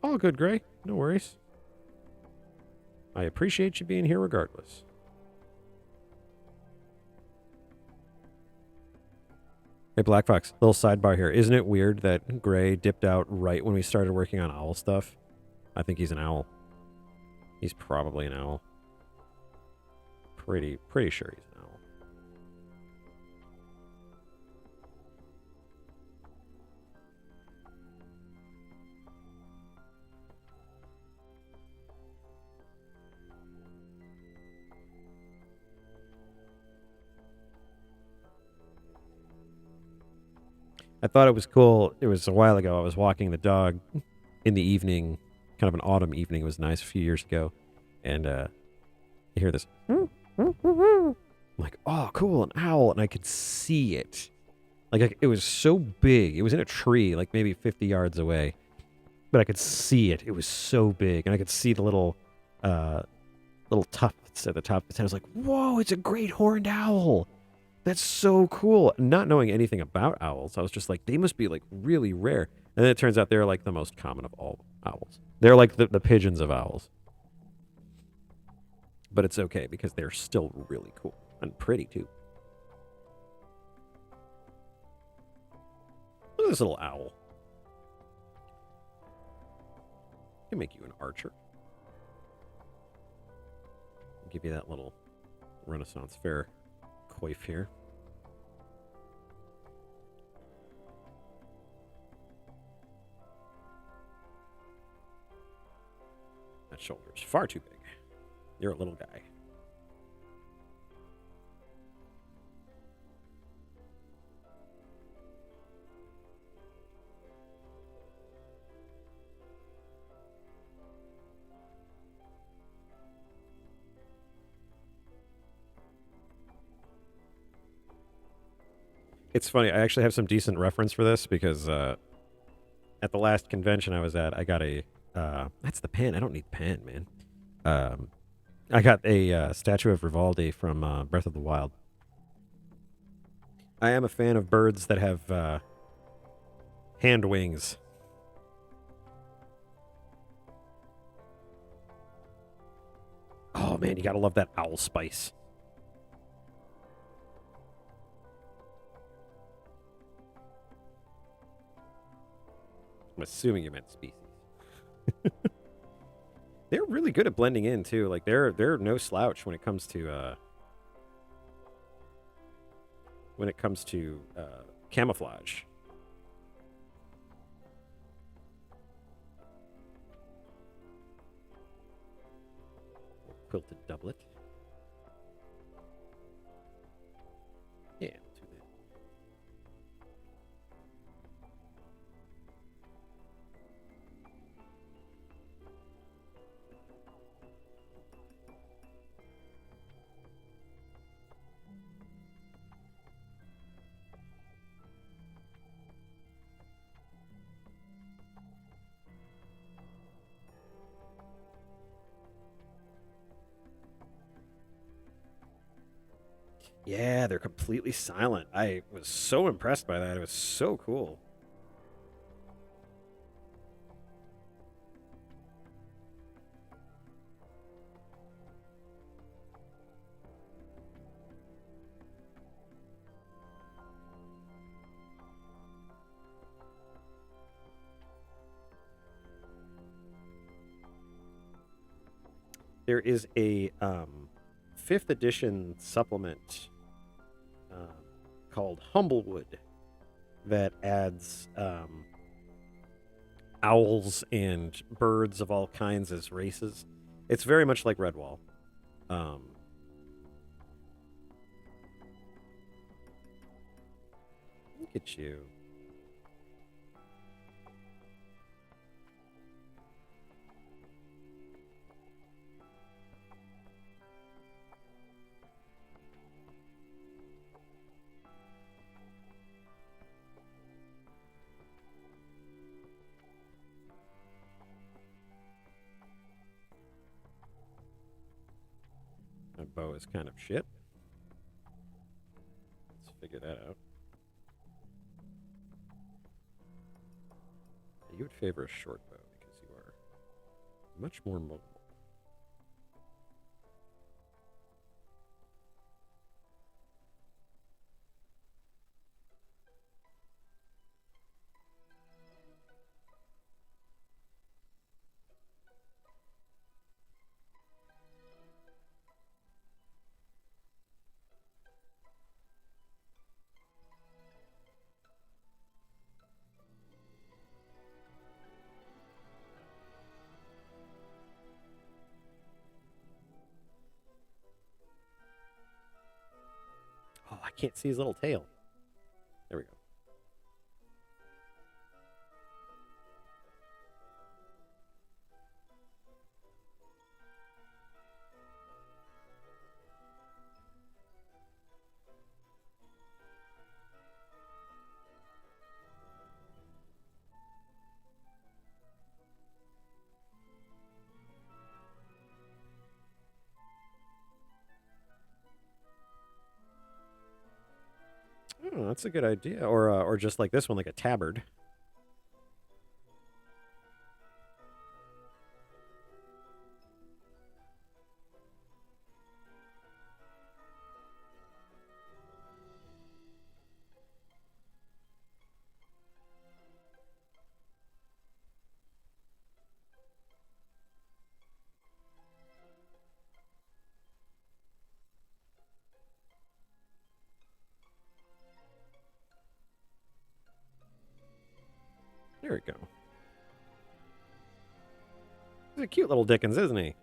All good, Gray. No worries. I appreciate you being here regardless. Hey, Black Fox, little sidebar here. Isn't it weird that Gray dipped out right when we started working on owl stuff? I think he's an owl. He's probably an owl. Pretty sure he's an owl. I thought it was cool. It was a while ago. I was walking the dog in the evening, kind of an autumn evening. It was nice a few years ago. And you hear this. I'm like, oh, cool, an owl. And I could see it. Like, it was so big. It was in a tree, like maybe 50 yards away. But I could see it. It was so big. And I could see the little tufts at the top of its head. I was like, whoa, it's a great horned owl. That's so cool. Not knowing anything about owls, I was just like, they must be like really rare. And then it turns out they're like the most common of all owls. They're like the pigeons of owls. But it's okay because they're still really cool and pretty too. Look at this little owl. I can make you an archer. I'll give you that little Renaissance Fair coif here. That shoulder's far too big. You're a little guy. It's funny. I actually have some decent reference for this because at the last convention I was at, I got a. That's the pen. I don't need pen, man. I got a statue of Rivaldi from Breath of the Wild. I am a fan of birds that have hand wings. Oh Oh man, you gotta love that owl spice. I'm assuming you meant species. They're really good at blending in too. Like they're no slouch when it comes to camouflage. Quilted doublet. Yeah, too bad. Yeah, they're completely silent. I was so impressed by that. It was so cool. There is a 5th edition supplement called Humblewood that adds owls and birds of all kinds as races. It's very much like Redwall. Look at you. My bow is kind of shit. Let's figure that out. You would favor a short bow because you are much more mobile. Oh, I can't see his little tail. There we go. Oh, that's a good idea. Or just like this one, like a tabard. There we go. He's a cute little Dickens, isn't he?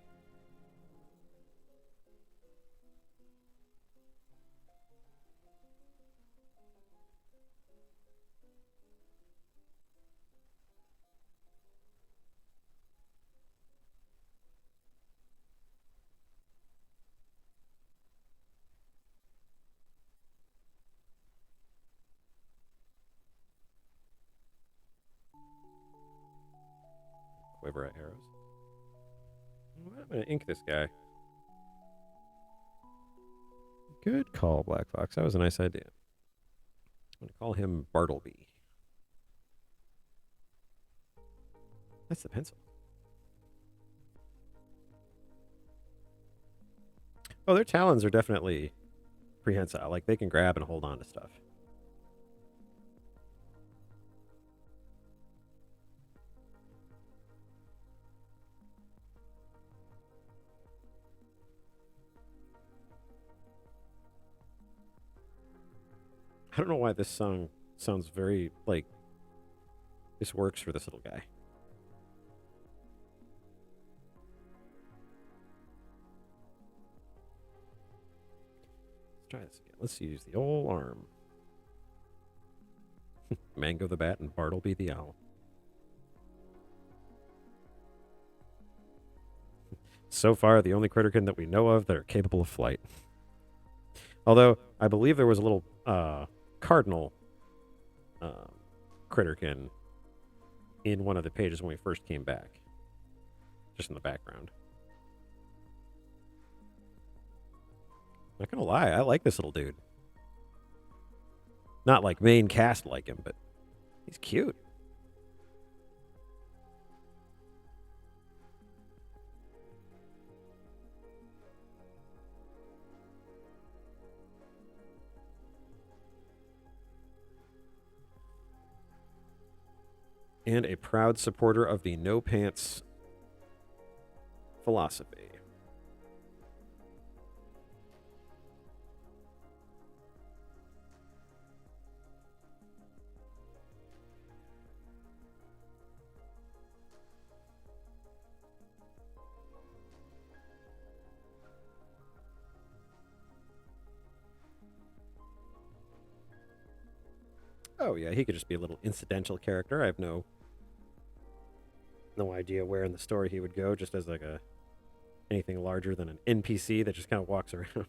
Quiver at arrows. I'm gonna ink this guy. Good call, Black Fox. That was a nice idea. I'm gonna call him Bartleby. That's the pencil. Oh, their talons are definitely prehensile. Like, they can grab and hold on to stuff. I don't know why this song sounds very, like, this works for this little guy. Let's try this again. Let's use the old arm. Mango the bat and Bartleby the owl. So far, the only Critterkin that we know of that are capable of flight. Although, I believe there was a little cardinal Critterkin in one of the pages when we first came back. Just in the background. Not gonna lie, I like this little dude. Not like main cast like him, but he's cute. And a proud supporter of the no pants philosophy. Oh yeah, he could just be a little incidental character. I have no idea where in the story he would go, just as like a anything larger than an NPC that just kind of walks around.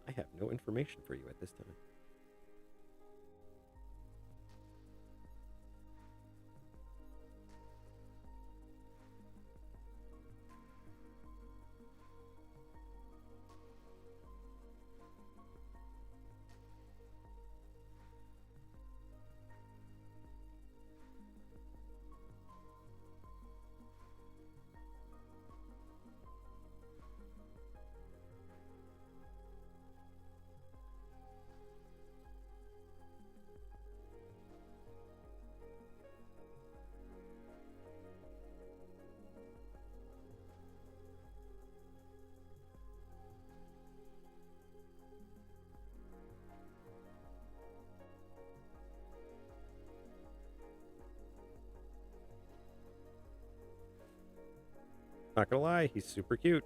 I have no information for you at this time. Not gonna lie, he's super cute.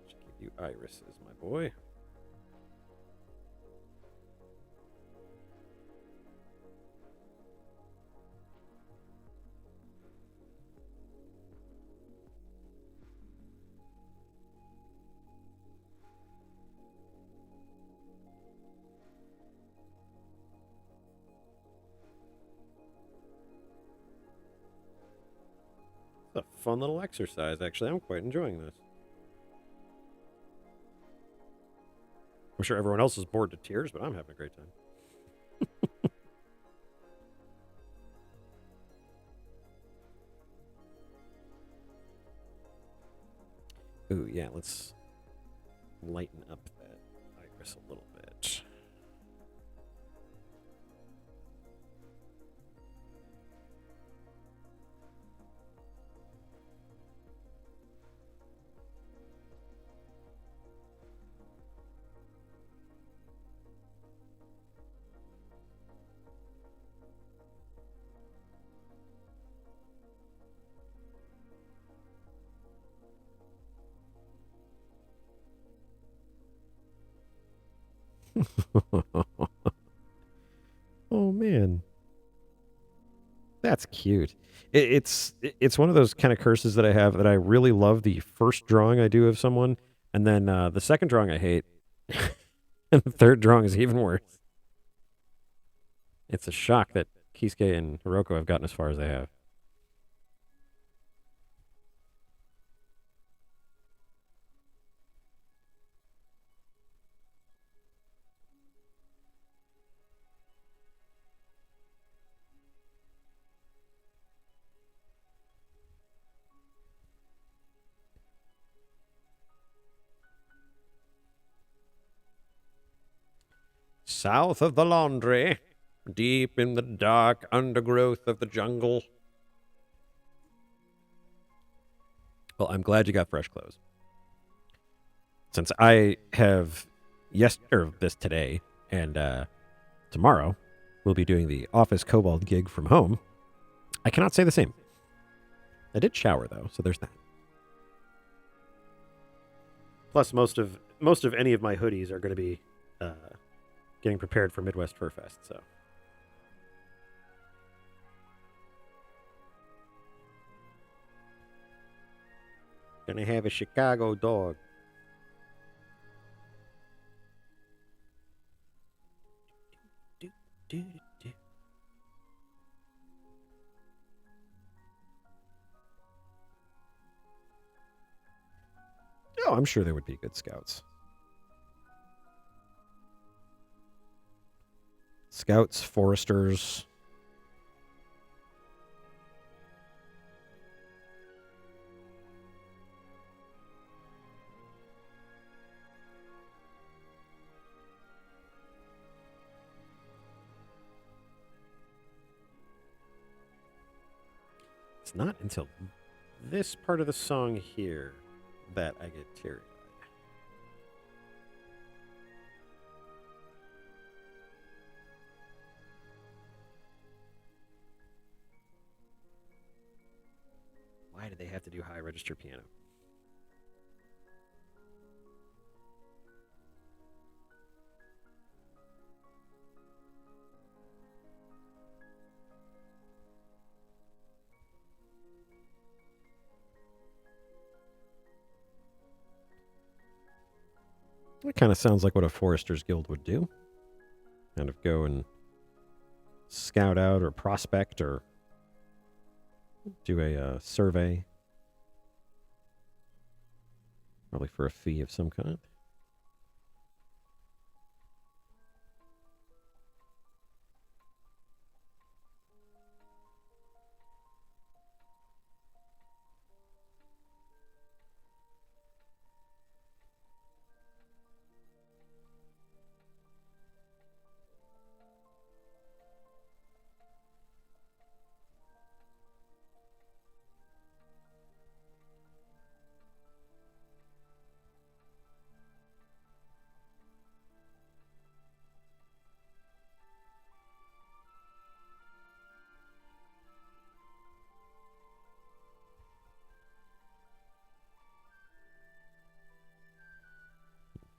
Should give you irises, my boy. It's a fun little exercise, actually. I'm quite enjoying this. I'm sure everyone else is bored to tears, but I'm having a great time. Ooh, yeah, let's lighten up that iris a little bit. Oh man, that's cute. It's one of those kind of curses that I have that I really love the first drawing I do of someone, and then the second drawing I hate, and the third drawing is even worse. It's a shock that Kisuke and Hiroko have gotten as far as they have. south of the laundry, deep in the dark undergrowth of the jungle. Well, I'm glad you got fresh clothes. Since I have this today and tomorrow we'll be doing the Office Kobold gig from home, I cannot say the same. I did shower though, so there's that. Plus, most of any of my hoodies are going to be getting prepared for Midwest Fur Fest. So, gonna have a Chicago dog. Oh, I'm sure there would be good scouts. Scouts, foresters. It's not until this part of the song here that I get teary-eyed. Why do they have to do high register piano? It kind of sounds like what a Foresters Guild would do. Kind of go and scout out or prospect or do a survey. Probably for a fee of some kind.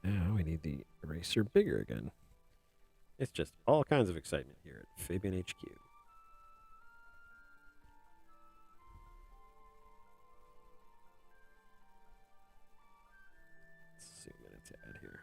Now we need the eraser bigger again. It's just all kinds of excitement here at Fabian HQ. Let's zoom in a tad here.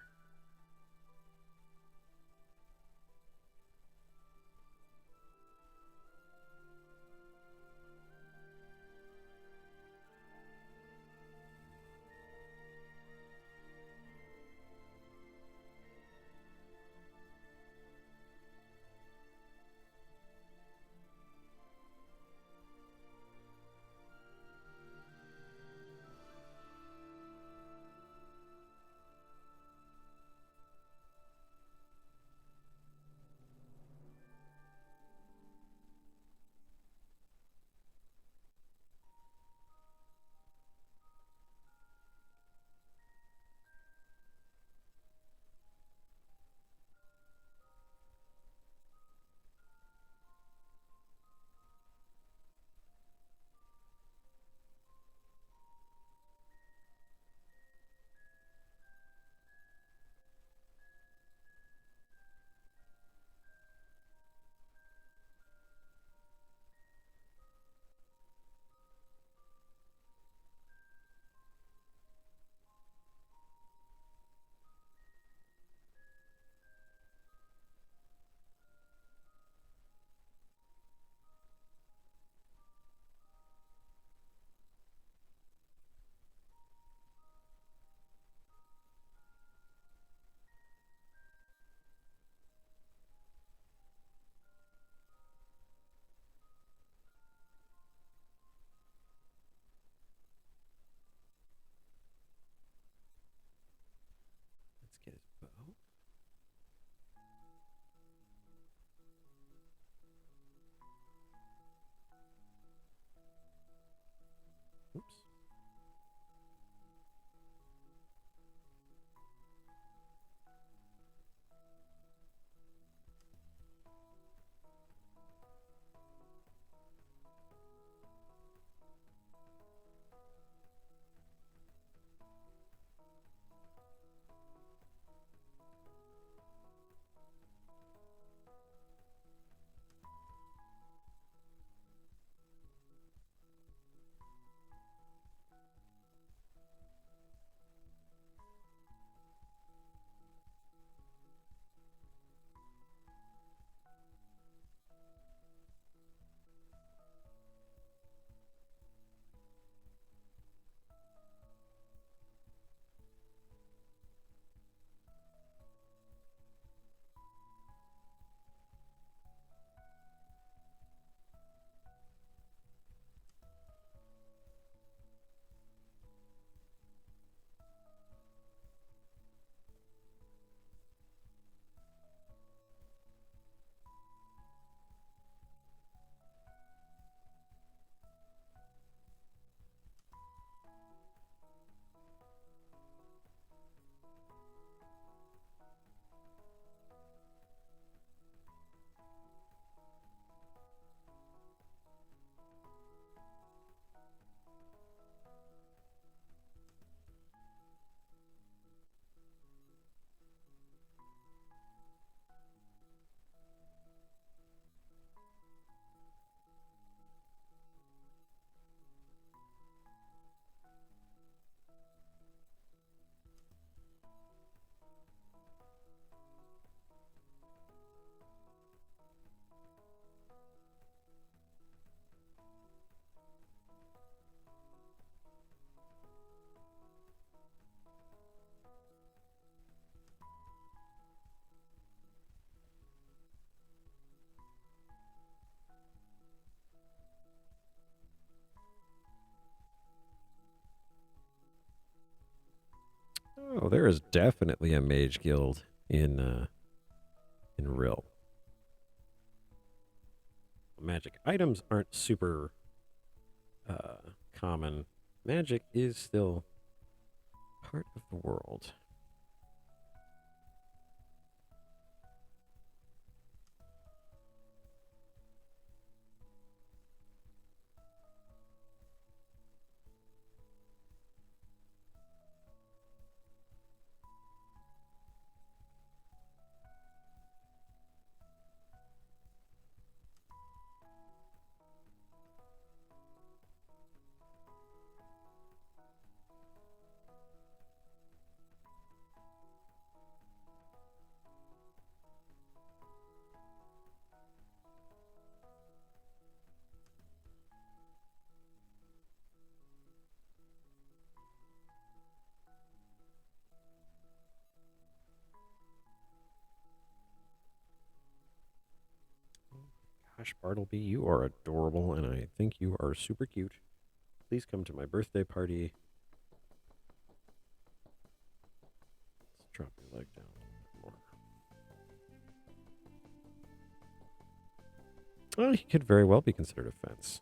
Oh, there is definitely a mage guild in Rill. Magic items aren't super common. Magic is still part of the world. Gosh, Bartleby, you are adorable, and I think you are super cute. Please come to my birthday party. Let's drop your leg down a little bit more. Oh, he could very well be considered a fence.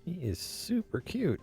He is super cute.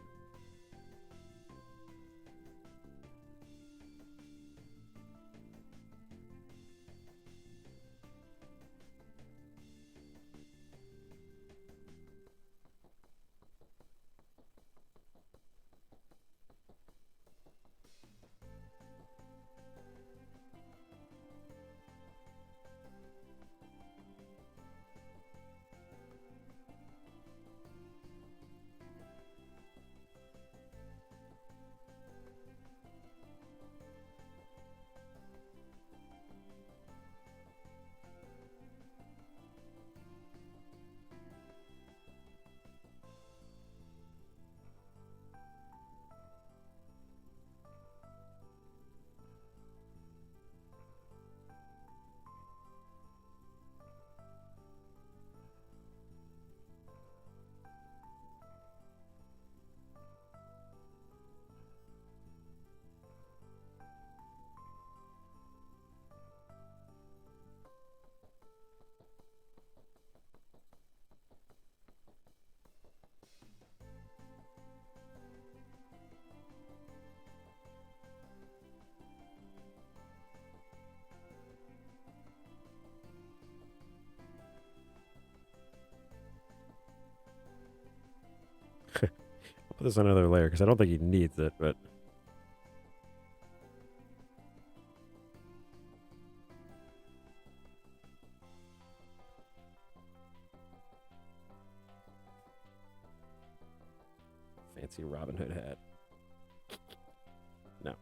I'll put this on another layer because I don't think he needs it, but fancy Robin Hood hat. No.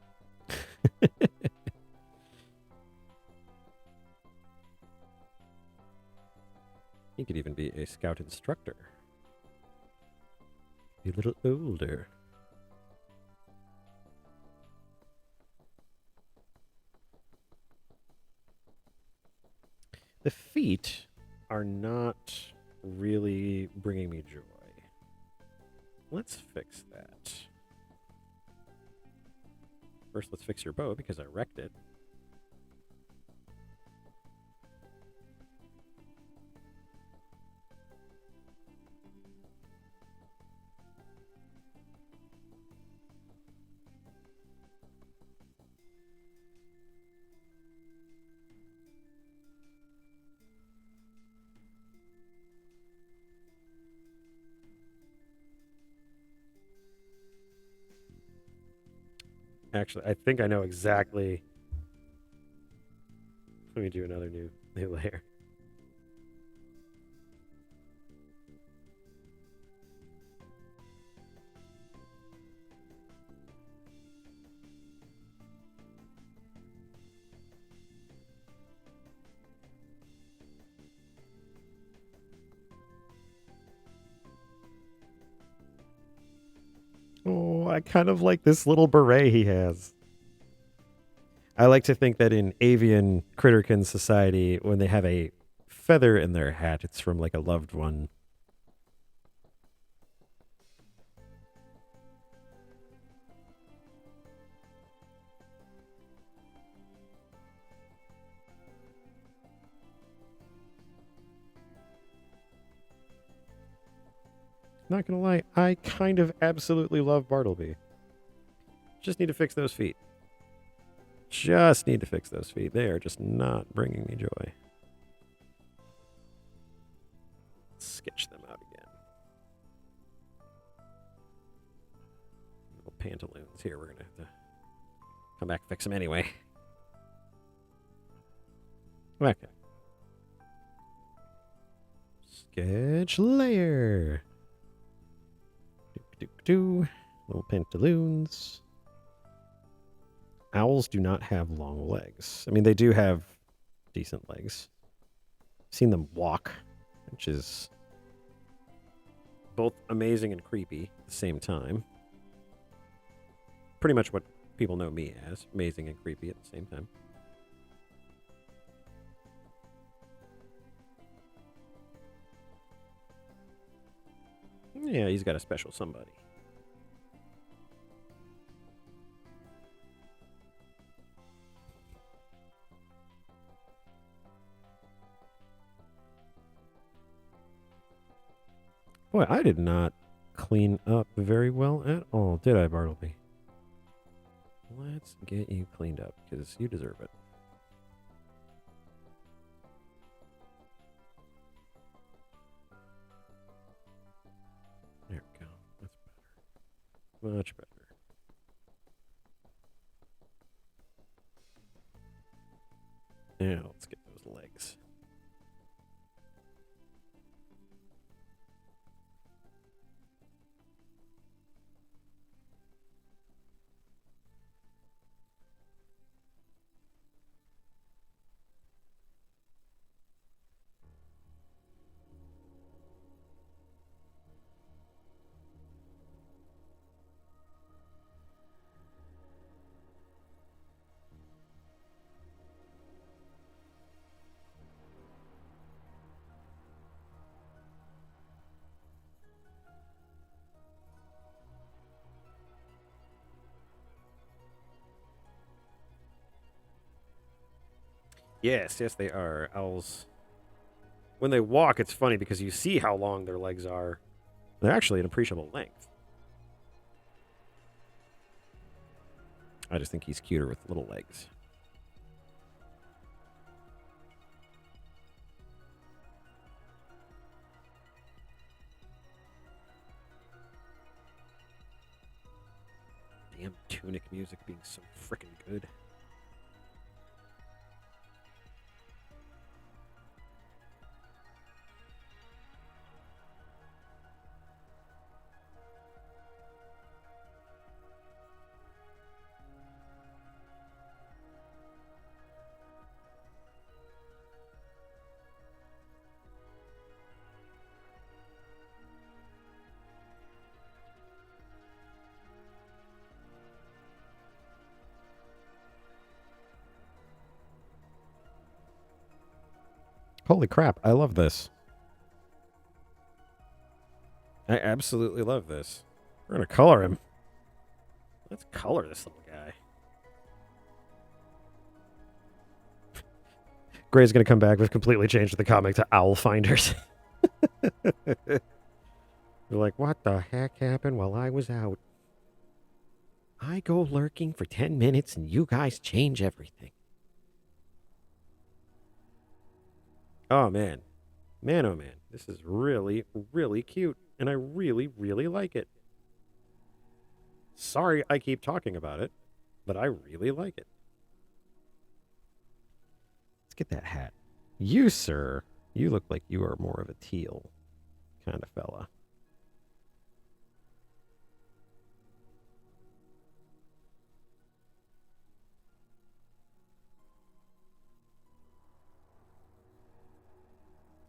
He could even be a scout instructor. Be a little older. The feet are not really bringing me joy. Let's fix that. First, let's fix your bow because I wrecked it. Actually, I think I know exactly. Let me do another new layer. Oh, I kind of like this little beret he has. I like to think that in avian Critterkin society, when they have a feather in their hat, it's from like a loved one. Not gonna lie, I kind of absolutely love Bartleby. Just need to fix those feet. Just need to fix those feet. They are just not bringing me joy. Sketch them out again. Little pantaloons here. We're gonna have to come back and fix them anyway. Okay. Sketch layer. Do. Little pantaloons. Owls do not have long legs. I mean, they do have decent legs. I've seen them walk, which is both amazing and creepy at the same time. Pretty much what people know me as, amazing and creepy at the same time. Yeah, he's got a special somebody. Boy, I did not clean up very well at all, did I, Bartleby? Let's get you cleaned up, because you deserve it. There we go. That's better. Much better. Now, let's get those legs. Yes, yes, they are. Owls. When they walk, it's funny because you see how long their legs are. They're actually an appreciable length. I just think he's cuter with little legs. Damn tunic music being so freaking good. Holy crap, I love this. I absolutely love this. We're going to color him. Let's color this little guy. Gray's going to come back. We've completely changed the comic to Owl Finders. You're like, what the heck happened while I was out? I go lurking for 10 minutes and you guys change everything. Oh, man. Man, oh, man. This is really, really cute. And I really, really like it. Sorry I keep talking about it. but I really like it. Let's get that hat. You, sir, you look like you are more of a teal kind of fella.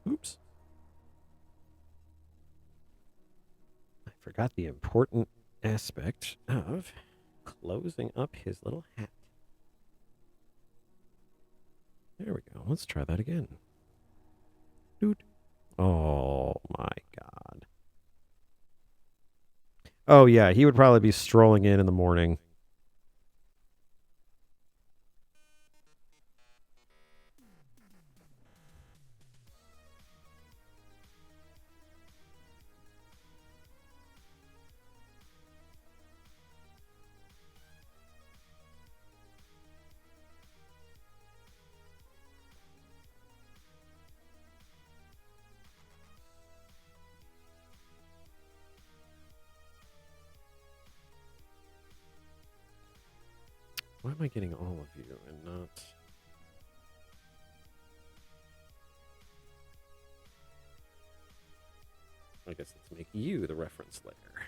Oops. I forgot the important aspect of closing up his little hat. There we go. Let's try that again. Doot. Oh my god. Oh yeah, he would probably be strolling in the morning. Why am I getting all of you and not... I guess let's make you the reference layer.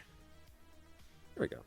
There we go.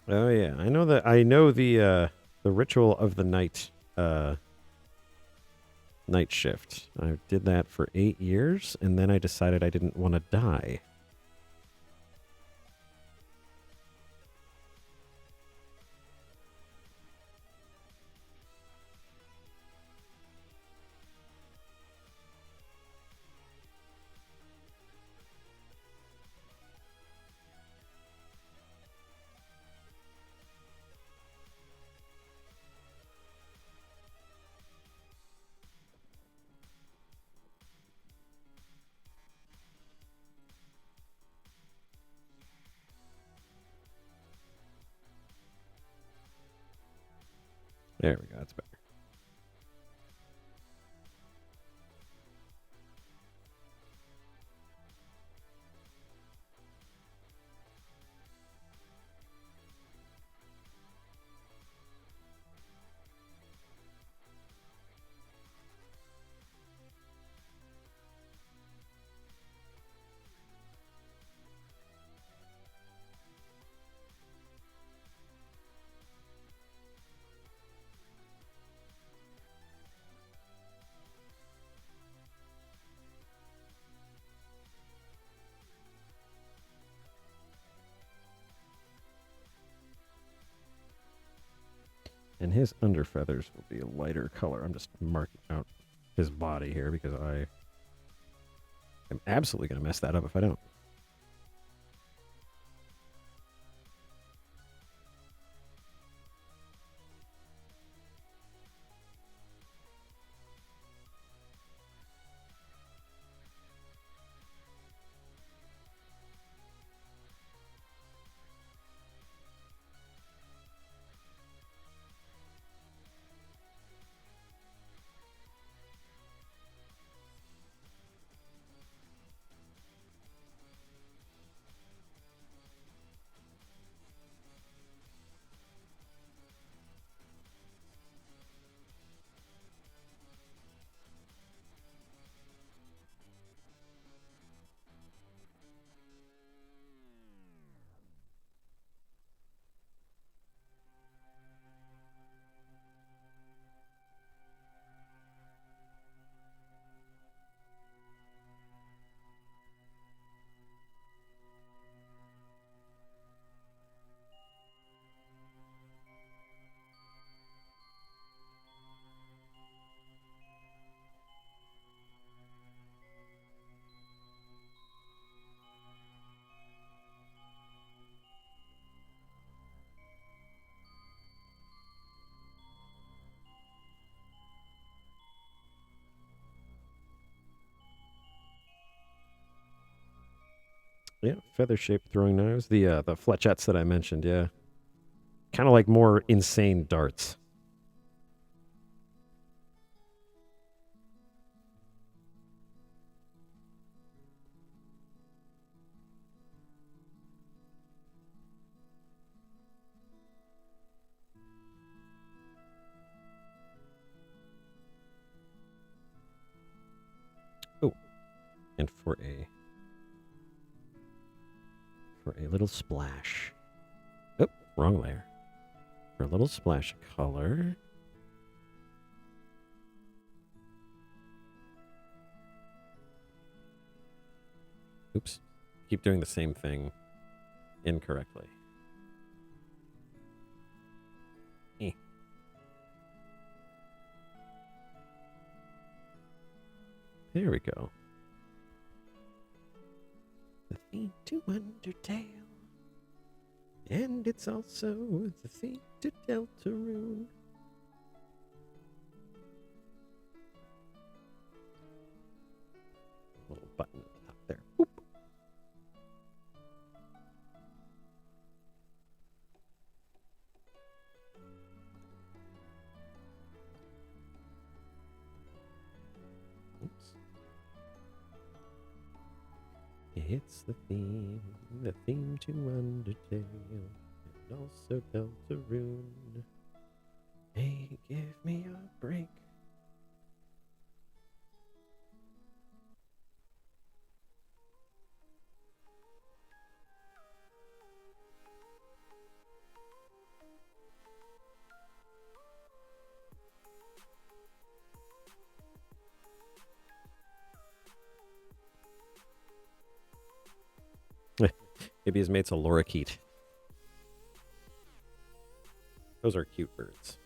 Oh yeah, I know that. I know the ritual of the night shift. I did that for 8 years, and then I decided I didn't want to die. There we go. That's better. And his underfeathers will be a lighter color. I'm just marking out his body here because I am absolutely going to mess that up if I don't. Yeah, feather-shaped throwing knives. The flechettes that I mentioned, yeah. Kind of like more insane darts. Oh, and for a little splash. Oh, wrong layer. For a little splash of color. Oops. Keep doing the same thing incorrectly. Eh. There we go. The theme to Undertale. And it's also the theme to Deltarune. Little button at the top there. Boop. Oops. It's the theme to Undertale, and also Deltarune. Hey, give me a break. Maybe his mate's a lorikeet. Those are cute birds.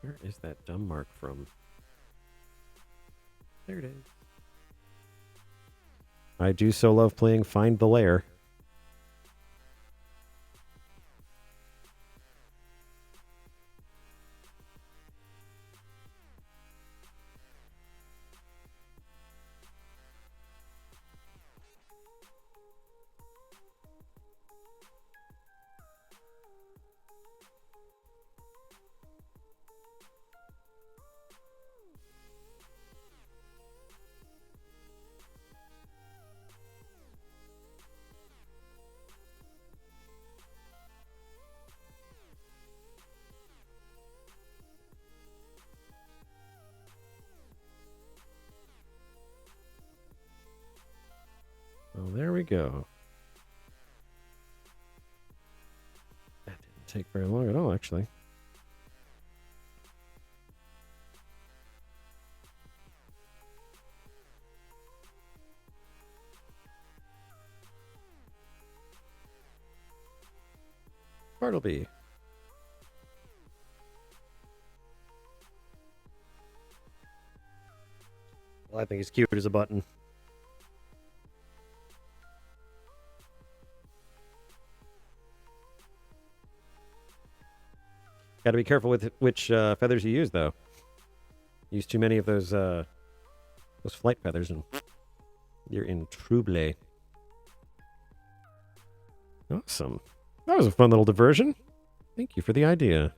Where is that dumb mark from? There it is. I do so love playing Find the Lair. Well, there we go. That didn't take very long at all, actually. Bartleby. Well, I think he's cute as a button. Got to be careful with which feathers you use, though. Use too many of those flight feathers, and you're in trouble. Awesome. That was a fun little diversion. Thank you for the idea.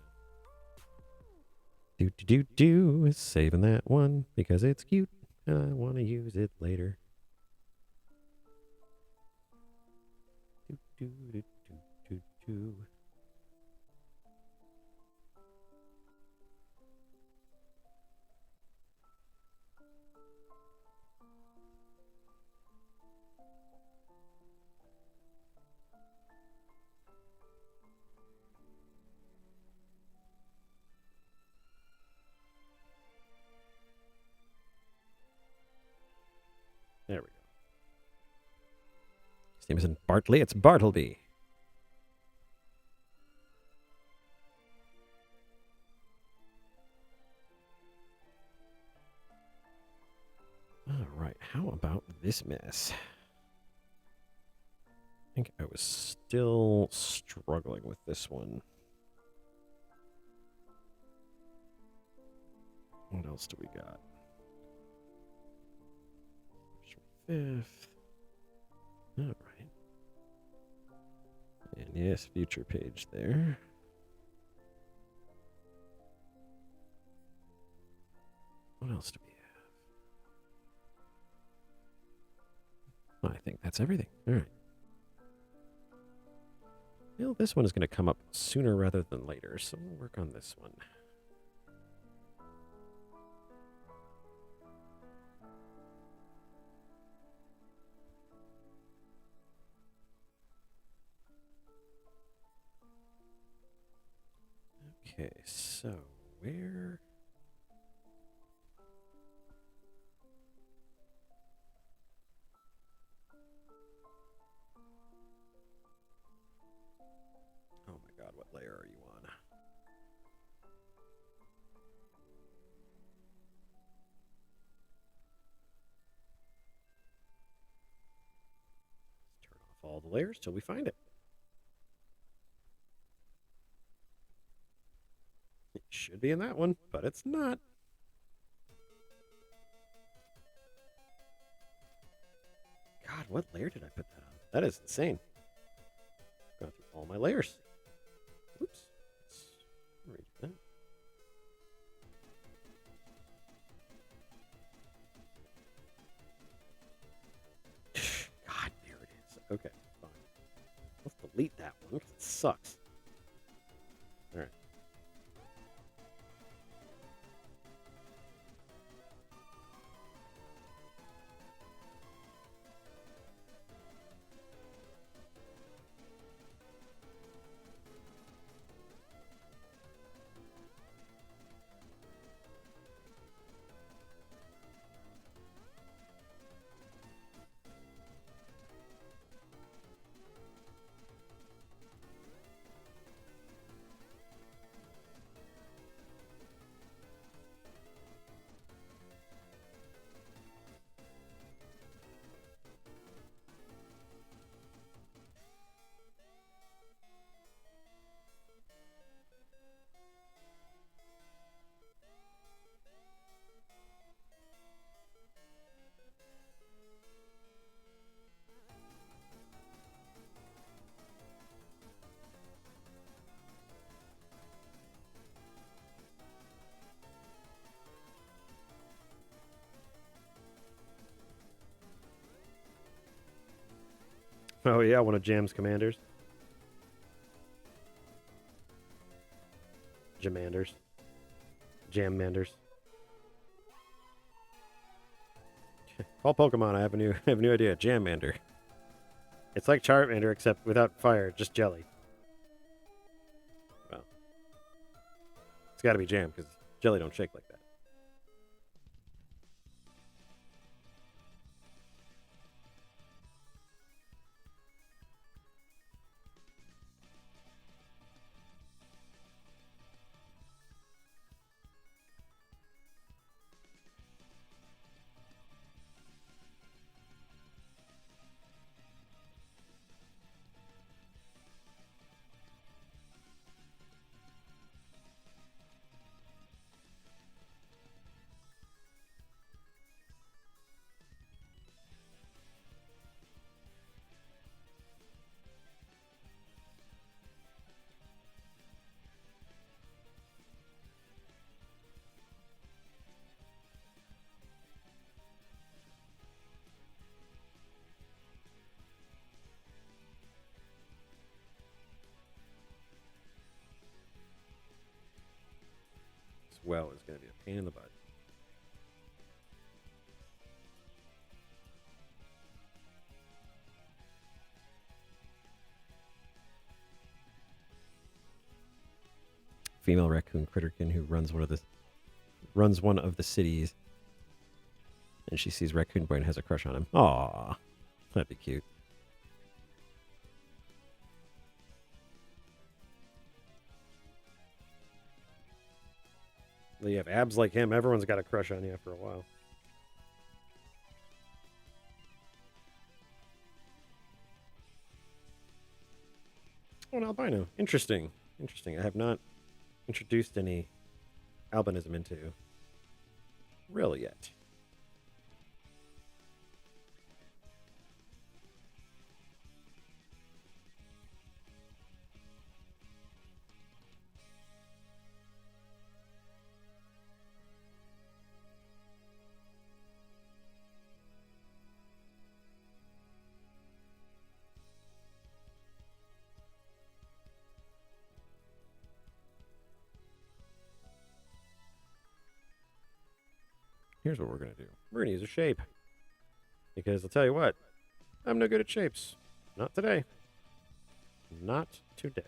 Do saving that one because it's cute and I want to use it later. Do. His name isn't Bartley, it's Bartleby. All right, how about this mess? I think I was still struggling with this one. What else do we got? 5th. All right. And yes, future page there. What else do we have? I think that's everything. All right. Well, this one is going to come up sooner rather than later, so we'll work on this one. Okay, so where... Oh my god, what layer are you on? Let's turn off all the layers till we find it. It should be in that one, but it's not. God, what layer did I put that on? That is insane. Gone through all my layers. Oops. Let's redo that. God, there it is. Okay, fine. Let's delete that one because it sucks. All right. Oh yeah, one of Jam's commanders. Jamanders. Jammanders. Call Pokemon, I have a new idea. Jammander. It's like Charmander except without fire, just jelly. Well. It's gotta be Jam, because jelly don't shake like that. This well is gonna be a pain in the butt. Female raccoon Critterkin who runs one of the cities, and she sees Raccoon Boy and has a crush on him. Aww, that'd be cute. You have abs like him, everyone's got a crush on you after a while. Oh, an albino. Interesting. Interesting. I have not introduced any albinism into really yet. Here's what we're going to do. We're going to use a shape. Because I'll tell you what, I'm no good at shapes. Not today. Not today.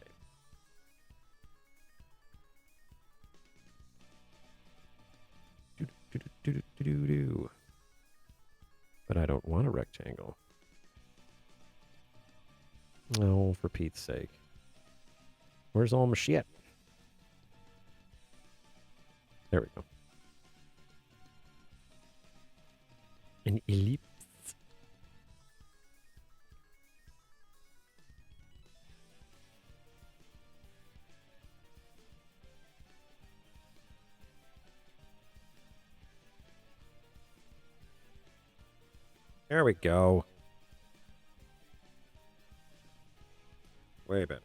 Do. But I don't want a rectangle. Oh, for Pete's sake. Where's all my shit? There we go. An ellipse. There we go. Way better.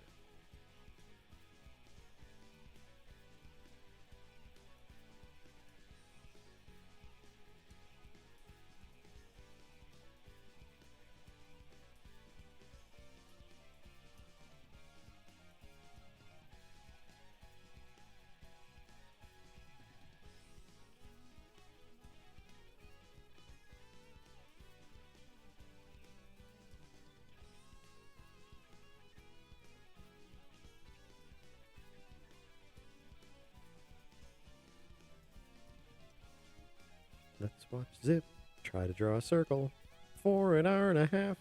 Let's watch Zip try to draw a circle for an hour and a half.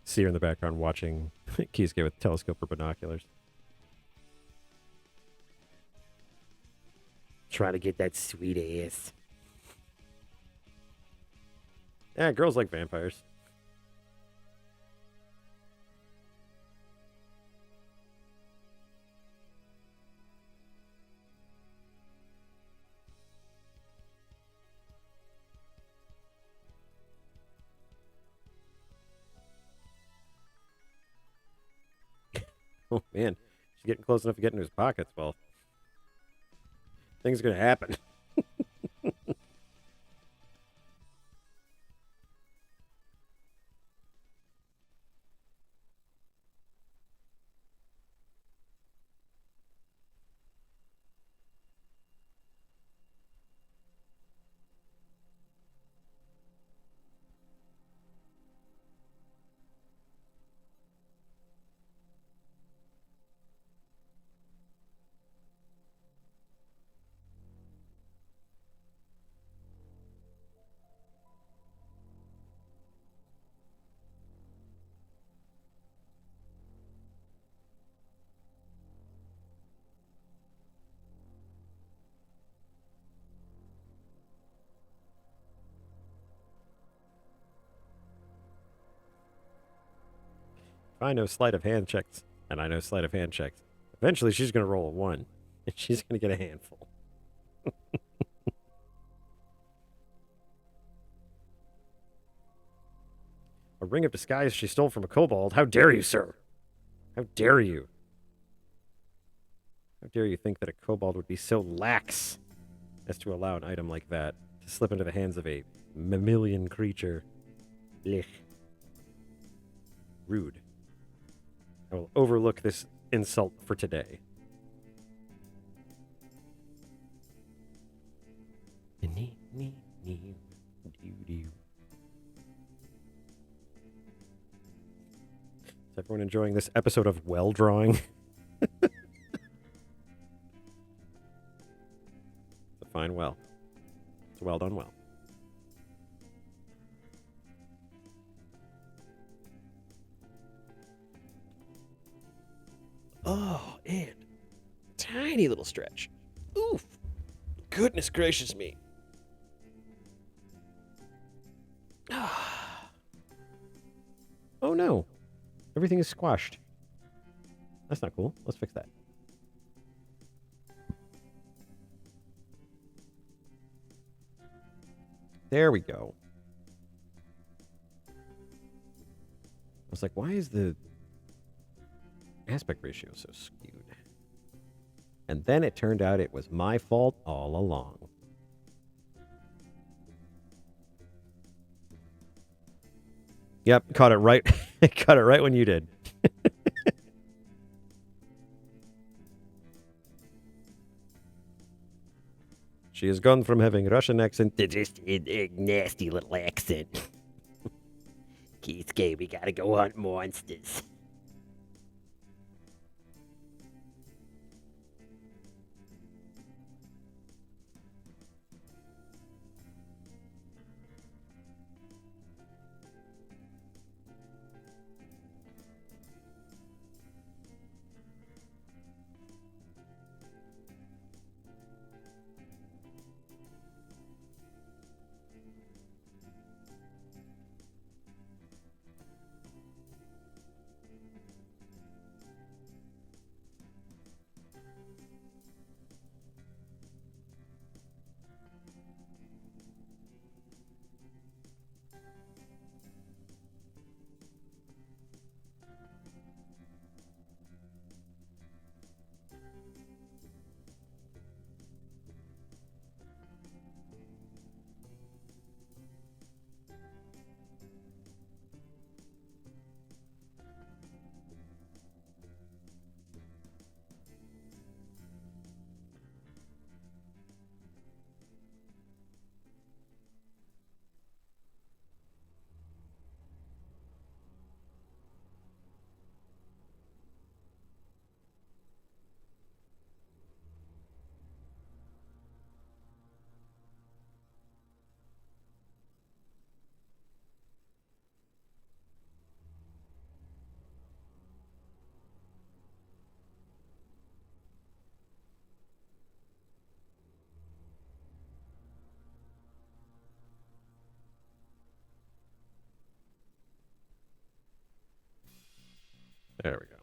See her in the background watching Kisuke with telescope or binoculars. Try to get that sweet ass. Yeah, girls like vampires. Oh, man. She's getting close enough to get into his pockets. Well, things are going to happen. If I know sleight of hand checks, and I know sleight of hand checks, eventually she's going to roll a 1, and she's going to get a handful. A ring of disguise she stole from a kobold. How dare you, sir? How dare you? How dare you think that a kobold would be so lax as to allow an item like that to slip into the hands of a mammalian creature? Blech. Rude. I will overlook this insult for today. Is everyone enjoying this episode of well drawing? It's a fine well. It's well done well. Oh, and tiny little stretch. Oof. Goodness gracious me. Oh no. Everything is squashed. That's not cool. Let's fix that. There we go. I was like, why is the aspect ratio so skewed? And then it turned out it was my fault all along. Yep, caught it right. Caught it right when you did. She has gone from having Russian accent to just a nasty little accent. Keith's we gotta go hunt monsters. There we go.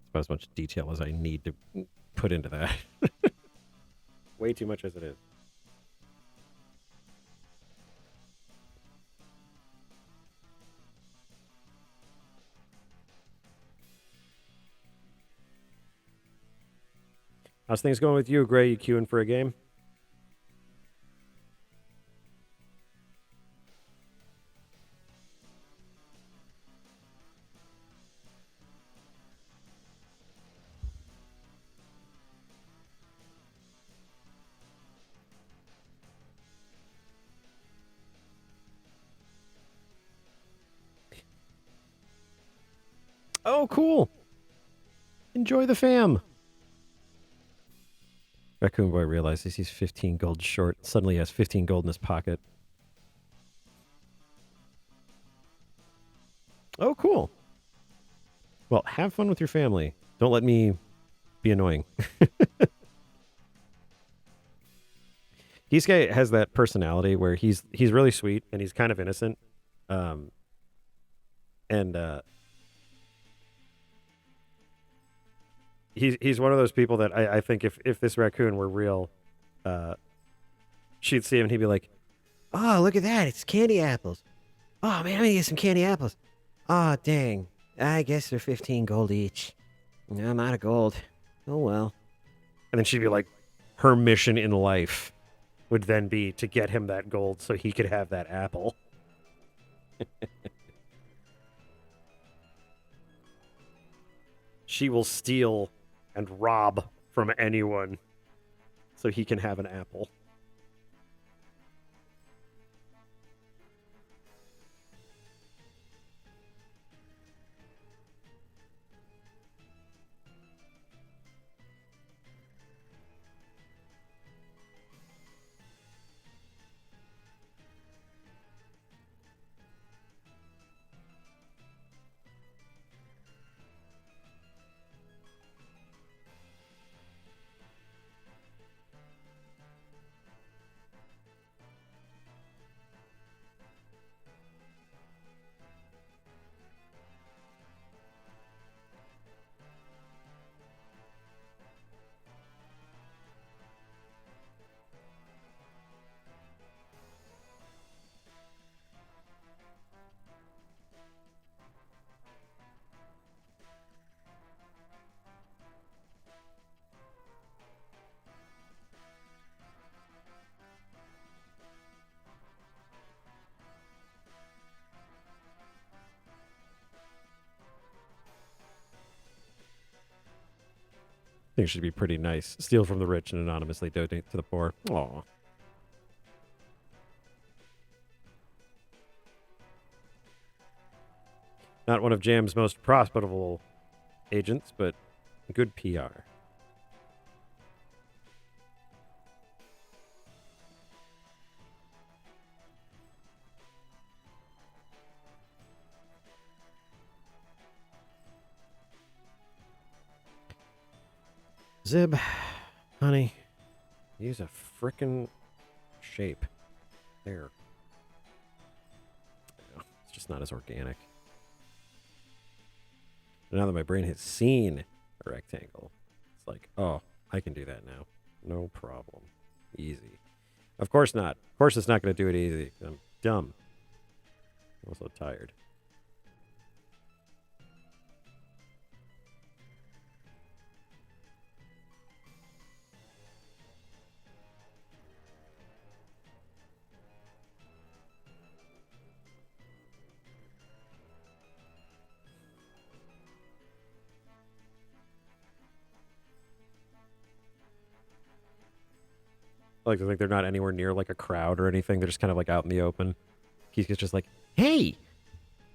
That's about as much detail as I need to put into that. Way too much as it is. How's things going with you, Gray? You queuing for a game? Oh, cool. Enjoy the fam. Raccoon Boy realizes he's 15 gold short. Suddenly he has 15 gold in his pocket. Oh, cool. Well, have fun with your family. Don't let me be annoying. Guy has that personality where he's really sweet and he's kind of innocent. Um, and he's one of those people that I think if this raccoon were real, she'd see him and he'd be like, "Oh, look at that! It's candy apples. Oh man, I'm gonna get some candy apples. Oh dang, I guess they're 15 gold each. I'm out of gold. Oh well." And then she'd be like, her mission in life would then be to get him that gold so he could have that apple. She will steal and rob from anyone so he can have an apple. think it should be pretty nice. Steal from the rich and anonymously donate to the poor. Aw. Not one of Jam's most profitable agents, but good PR. Zib, honey, use a frickin' shape. There. It's just not as organic. Now that my brain has seen a rectangle, it's like, oh, I can do that now. No problem. Easy. Of course not. Of course it's not going to do it easy. I'm dumb. I'm also tired. Like, I think they're not anywhere near like a crowd or anything. They're just kind of like out in the open. Kisuke's just like, hey,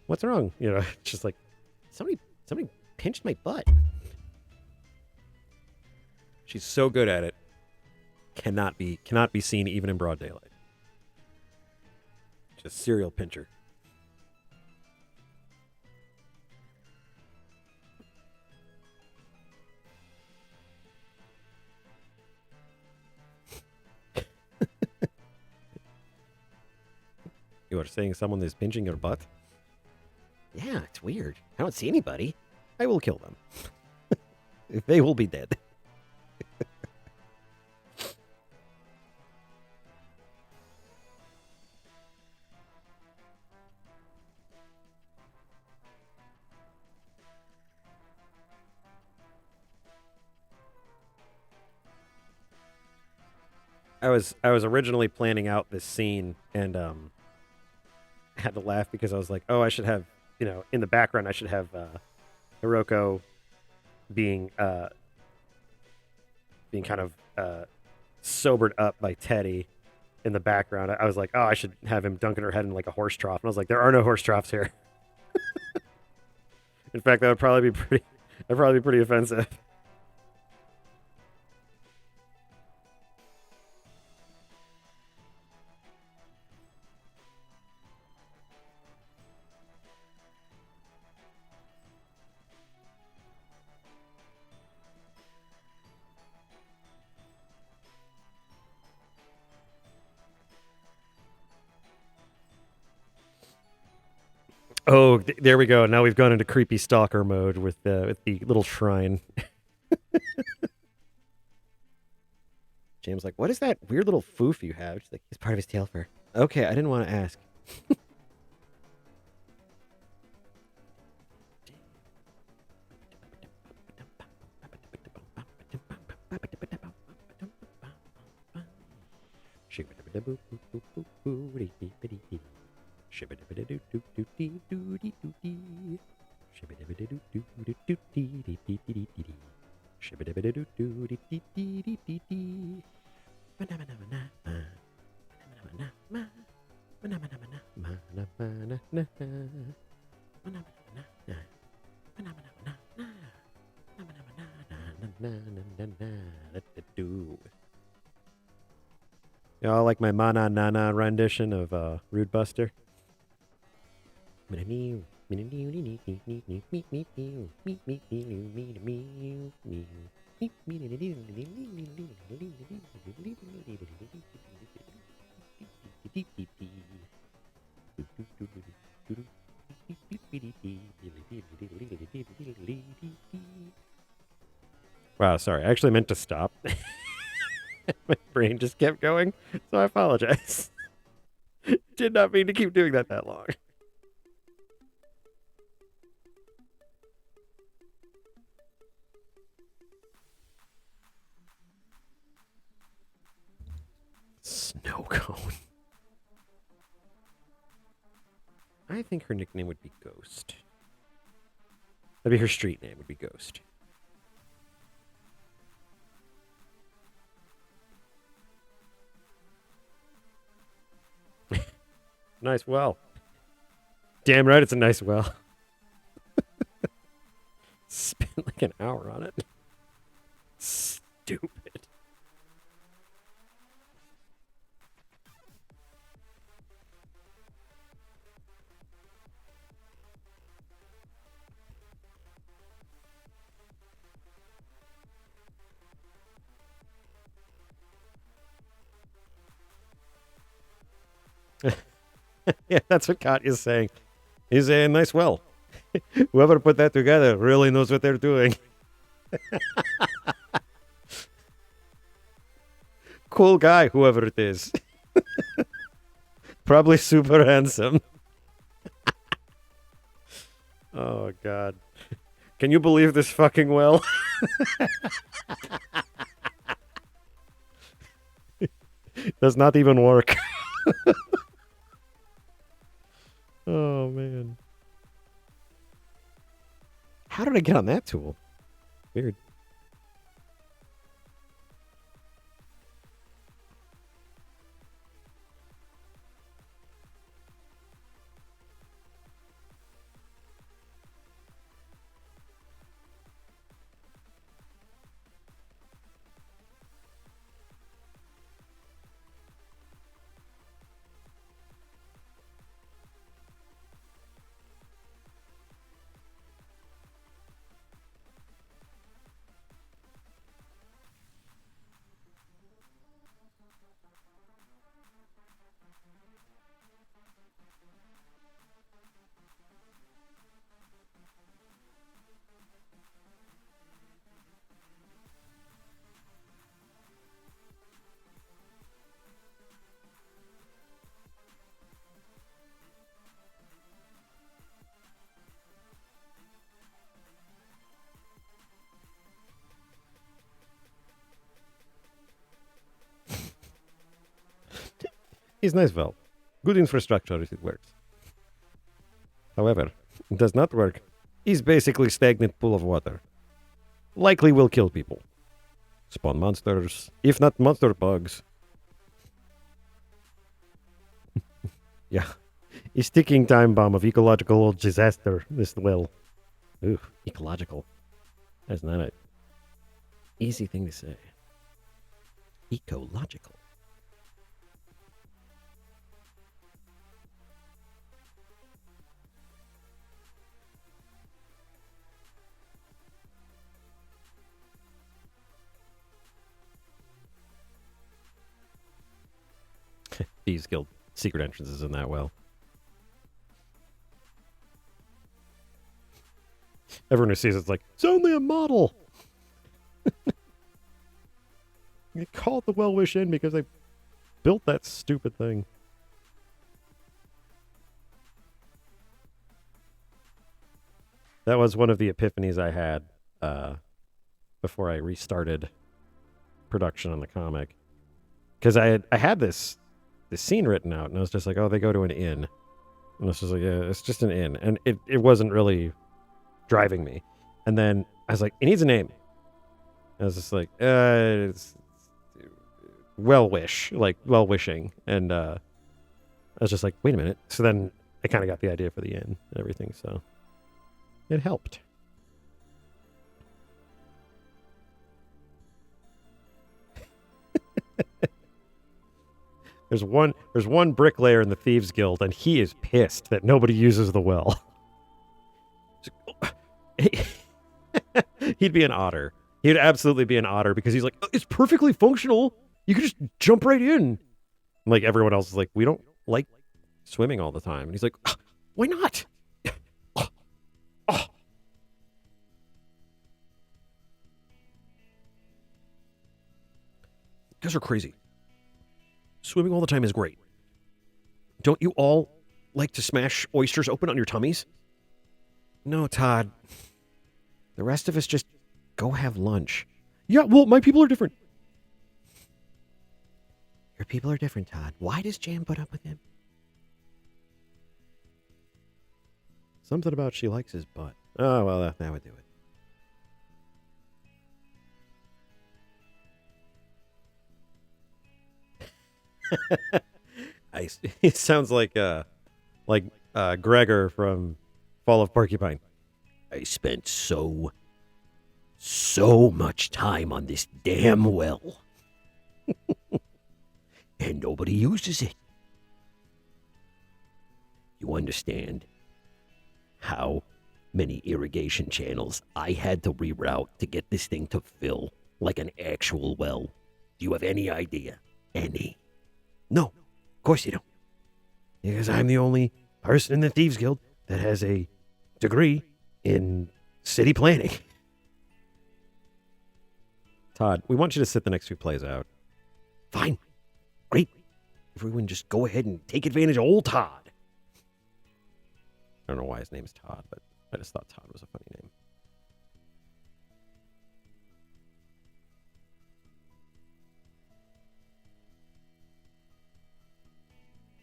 what's wrong? You know, it's just like, somebody pinched my butt. She's so good at it. Cannot be seen even in broad daylight. Just serial pincher. You are saying someone is pinching your butt? Yeah, it's weird. I don't see anybody. I will kill them. They will be dead. I was originally planning out this scene and had to laugh because I was like, oh, I should have, in the background I should have Hiroko being kind of sobered up by Teddy in the background. I was like, oh, I should have him dunking her head in like a horse trough. And I was like, there are no horse troughs here. In fact, that'd probably be pretty offensive. Oh, there we go. Now we've gone into creepy stalker mode with the little shrine. James like, what is that weird little foof you have? She's like, it's part of his tail fur. Okay, I didn't want to ask. Y'all like my Mana Nana rendition of Rude Buster? Wow, sorry. I actually meant to stop. My brain just kept going, so I apologize. Did not mean to keep doing that long. Snow cone. I think her nickname would be Ghost. That'd be her street name, would be Ghost. Nice well. Damn right it's a nice well. Spent like an hour on it. Stupid. Yeah, that's what Katya's saying. He's a nice well. Whoever put that together really knows what they're doing. Cool guy, whoever it is. Probably super handsome. Oh, God. Can you believe this fucking well? Does not even work. Oh, man. How did I get on that tool? Weird. He's nice well. Good infrastructure if it works. However, it does not work. He's basically stagnant pool of water. Likely will kill people. Spawn monsters, if not monster bugs. Yeah. He's ticking time bomb of ecological disaster, this well. Ooh, ecological. That's not an easy thing to say. Ecological. Thieves Guild secret entrances in that well. Everyone who sees it's like, it's only a model. They called the Well Wish Inn because they built that stupid thing. That was one of the epiphanies I had before I restarted production on the comic. Because I had this scene written out, and I was just like, oh, they go to an inn. And this was like, yeah, it's just an inn. And it wasn't really driving me. And then I was like, it needs a name. I was just like, it's well wish, like well wishing. And I was just like, wait a minute. So then I kind of got the idea for the inn and everything. So it helped. There's one bricklayer in the Thieves Guild, and he is pissed that nobody uses the well. He'd be an otter. He'd absolutely be an otter because he's like, it's perfectly functional. You could just jump right in. And like everyone else is like, we don't like swimming all the time. And he's like, why not? You guys are crazy. Swimming all the time is great. Don't you all like to smash oysters open on your tummies? No, Todd. The rest of us just go have lunch. Yeah, well, my people are different. Your people are different, Todd. Why does Jam put up with him? Something about she likes his butt. Oh, well, that would do it. It sounds like Gregor from Fall of Porcupine. I spent so much time on this damn well. And nobody uses it. You understand how many irrigation channels I had to reroute to get this thing to fill like an actual well? Do you have any idea? Any? No, of course you don't. Because I'm the only person in the Thieves Guild that has a degree in city planning. Todd, we want you to sit the next few plays out. Fine. Great. Everyone just go ahead and take advantage of old Todd. I don't know why his name's Todd, but I just thought Todd was a funny name.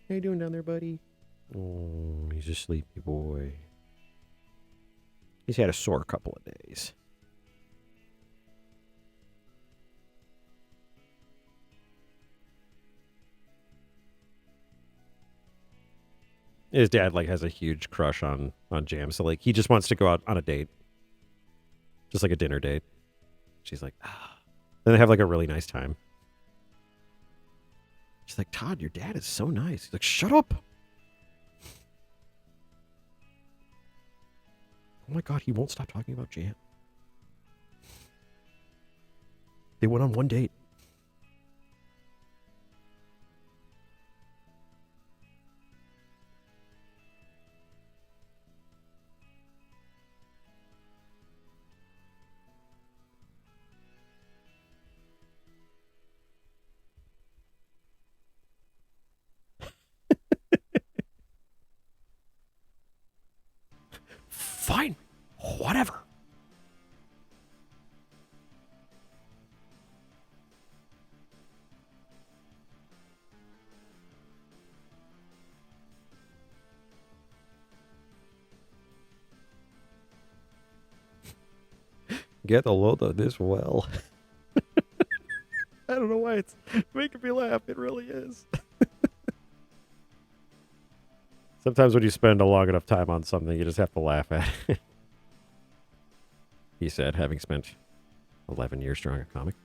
How you doing down there, buddy? Oh, he's a sleepy boy. He's had a sore couple of days. His dad has a huge crush on Jam, so he just wants to go out on a date, just like a dinner date. She's like, ah. Then they have a really nice time. She's like, Todd, your dad is so nice. He's like, shut up. Oh my God, he won't stop talking about Jam. They went on one date. Fine. Whatever. Get a load of this well. I don't know why it's making me laugh. It really is. Sometimes when you spend a long enough time on something, you just have to laugh at it. He said, having spent 11 years drawing a comic.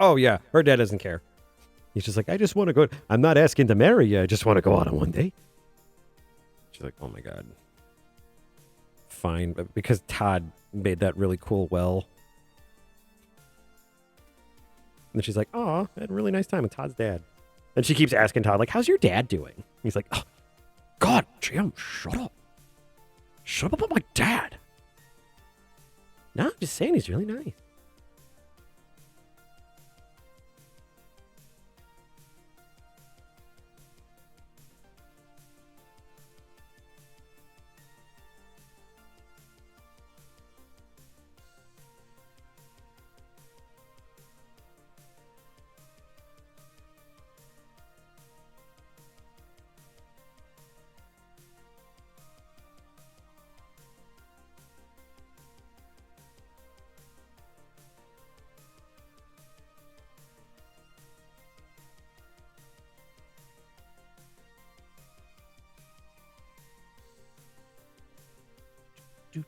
Oh, yeah. Her dad doesn't care. He's just like, I just want to go. I'm not asking to marry you. I just want to go out on one date. She's like, oh my God. Fine. But because Todd made that really cool well. And she's like, oh, I had a really nice time with Todd's dad. And she keeps asking Todd, how's your dad doing? He's like, oh, God, Jim, shut up. Shut up about my dad. No, I'm just saying he's really nice. Do.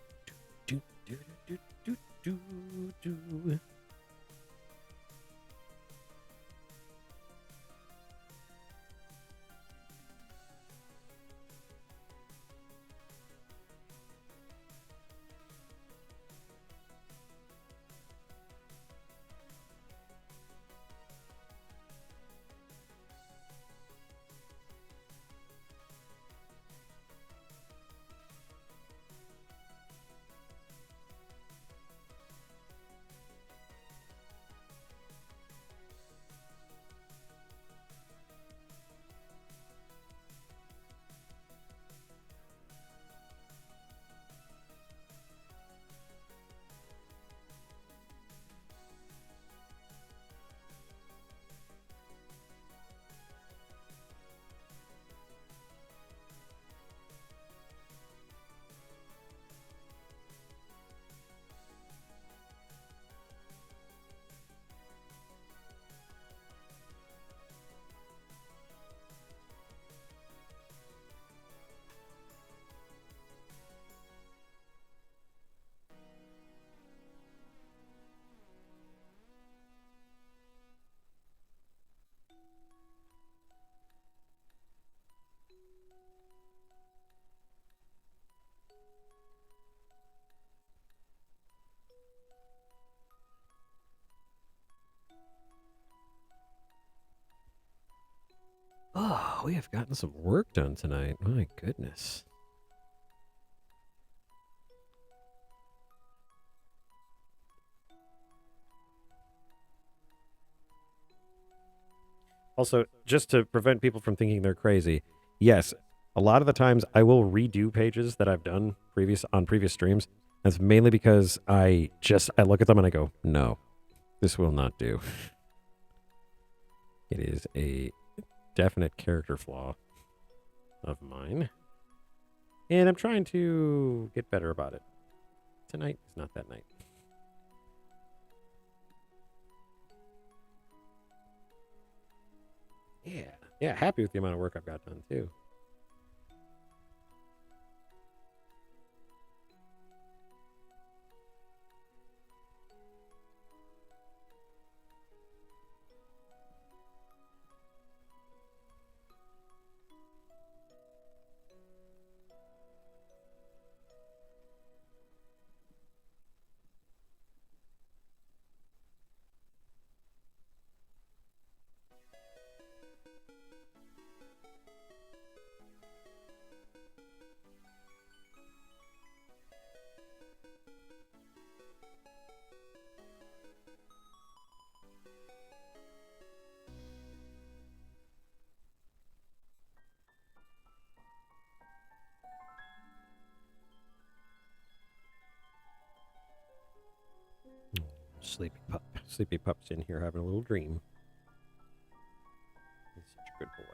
Golly, I've gotten some work done tonight. My goodness. Also, just to prevent people from thinking they're crazy, yes, a lot of the times I will redo pages that I've done on previous streams. That's mainly because I look at them and I go, no, this will not do. It is a definite character flaw of mine. And I'm trying to get better about it. Tonight is not that night. Yeah, happy with the amount of work I've got done too. Sleepy Pup's in here having a little dream. He's such a good boy.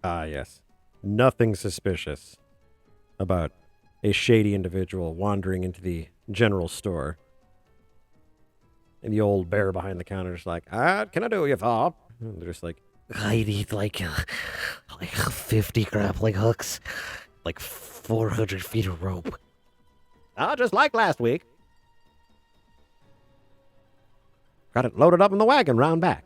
Ah, yes. Nothing suspicious about a shady individual wandering into the general store. And the old bear behind the counter is like, can I do you for? And they're just like, I need like 50 grappling hooks, like 400 feet of rope. just like last week. Got it loaded up in the wagon round back.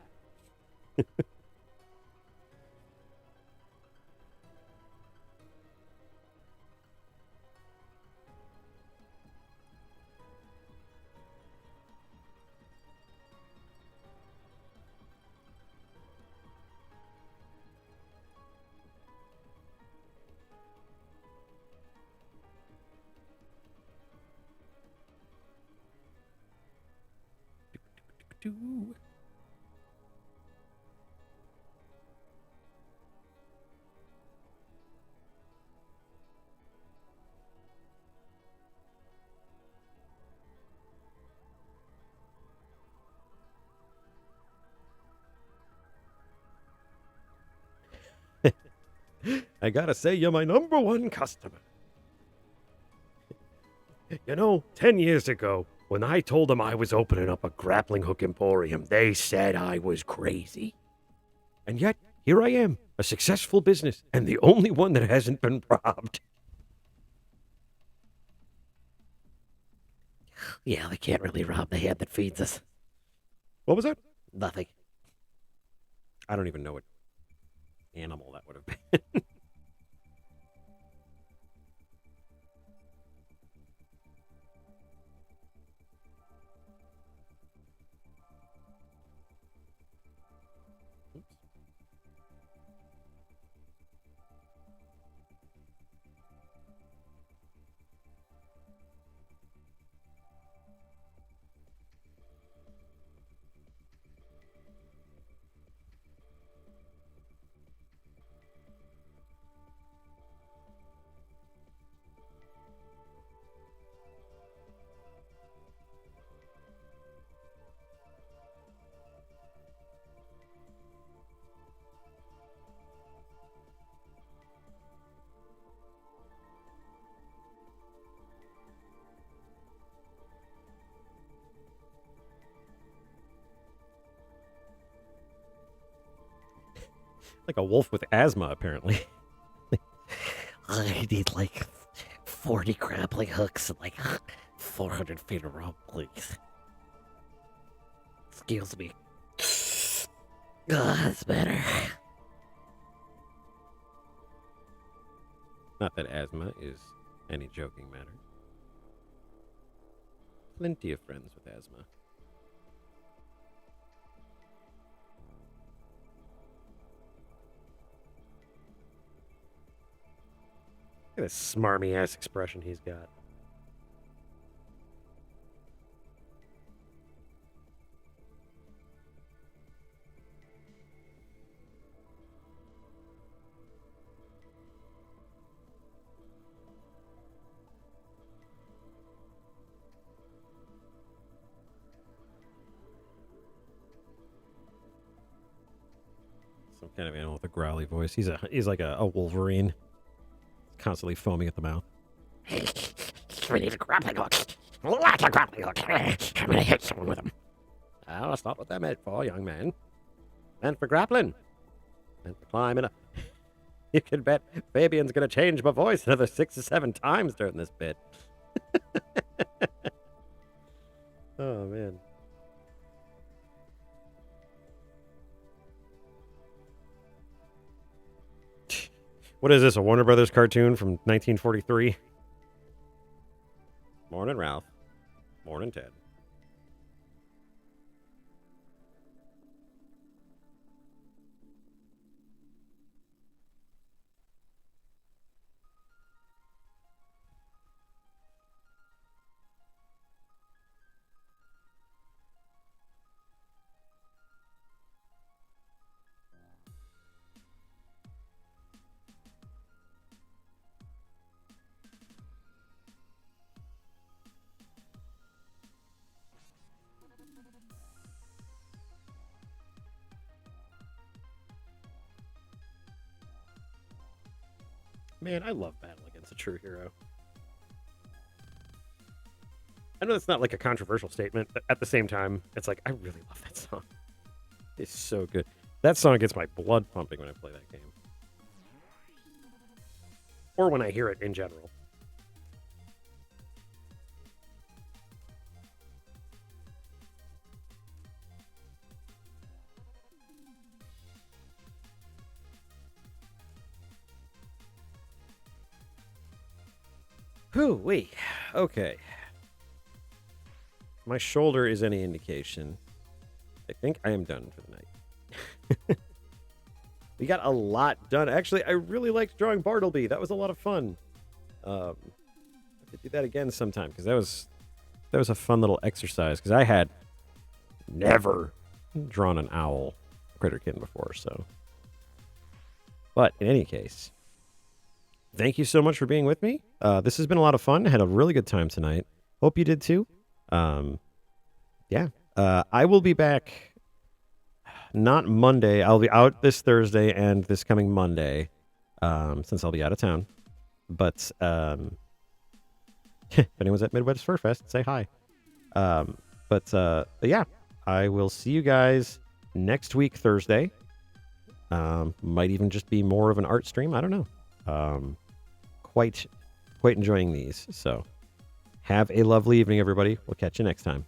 I gotta say, you're my number one customer. You know, 10 years ago, when I told them I was opening up a grappling hook emporium, they said I was crazy. And yet, here I am, a successful business, and the only one that hasn't been robbed. Yeah, they can't really rob the hand that feeds us. What was that? Nothing. I don't even know what animal that would have been. Like a wolf with asthma, apparently. I need like 40 grappling hooks and like 400 feet of rope, please. Excuse me. That's better. Not that asthma is any joking matter. Plenty of friends with asthma. Look at this smarmy ass expression he's got. Some kind of animal with a growly voice. He's like a Wolverine, constantly foaming at the mouth. We need a grappling hook. Lots of grappling hooks. I'm gonna hit someone with them. Oh, that's not what they're meant for, young man. Meant for grappling. Meant for climbing up. You can bet Fabian's gonna change my voice another 6 or 7 times during this bit. Oh, man. What is this, a Warner Brothers cartoon from 1943? Morning, Ralph. Morning, Ted. Man, I love Battle Against a True Hero. I know that's not like a controversial statement, but at the same time, it's like, I really love that song. It's so good. That song gets my blood pumping when I play that game. Or when I hear it in general. Whew-wee. Okay. My shoulder is any indication. I think I am done for the night. We got a lot done. Actually, I really liked drawing Bartleby. That was a lot of fun. I could do that again sometime because that was a fun little exercise because I had never drawn an owl Critterkin before, so. But in any case, thank you so much for being with me. This has been a lot of fun. I had a really good time tonight. Hope you did too. Yeah. I will be back not Monday. I'll be out this Thursday and this coming Monday, since I'll be out of town. But if anyone's at Midwest Fur Fest, say hi. But yeah, I will see you guys next week, Thursday. Might even just be more of an art stream. I don't know. Quite enjoying these. So have a lovely evening, everybody. We'll catch you next time.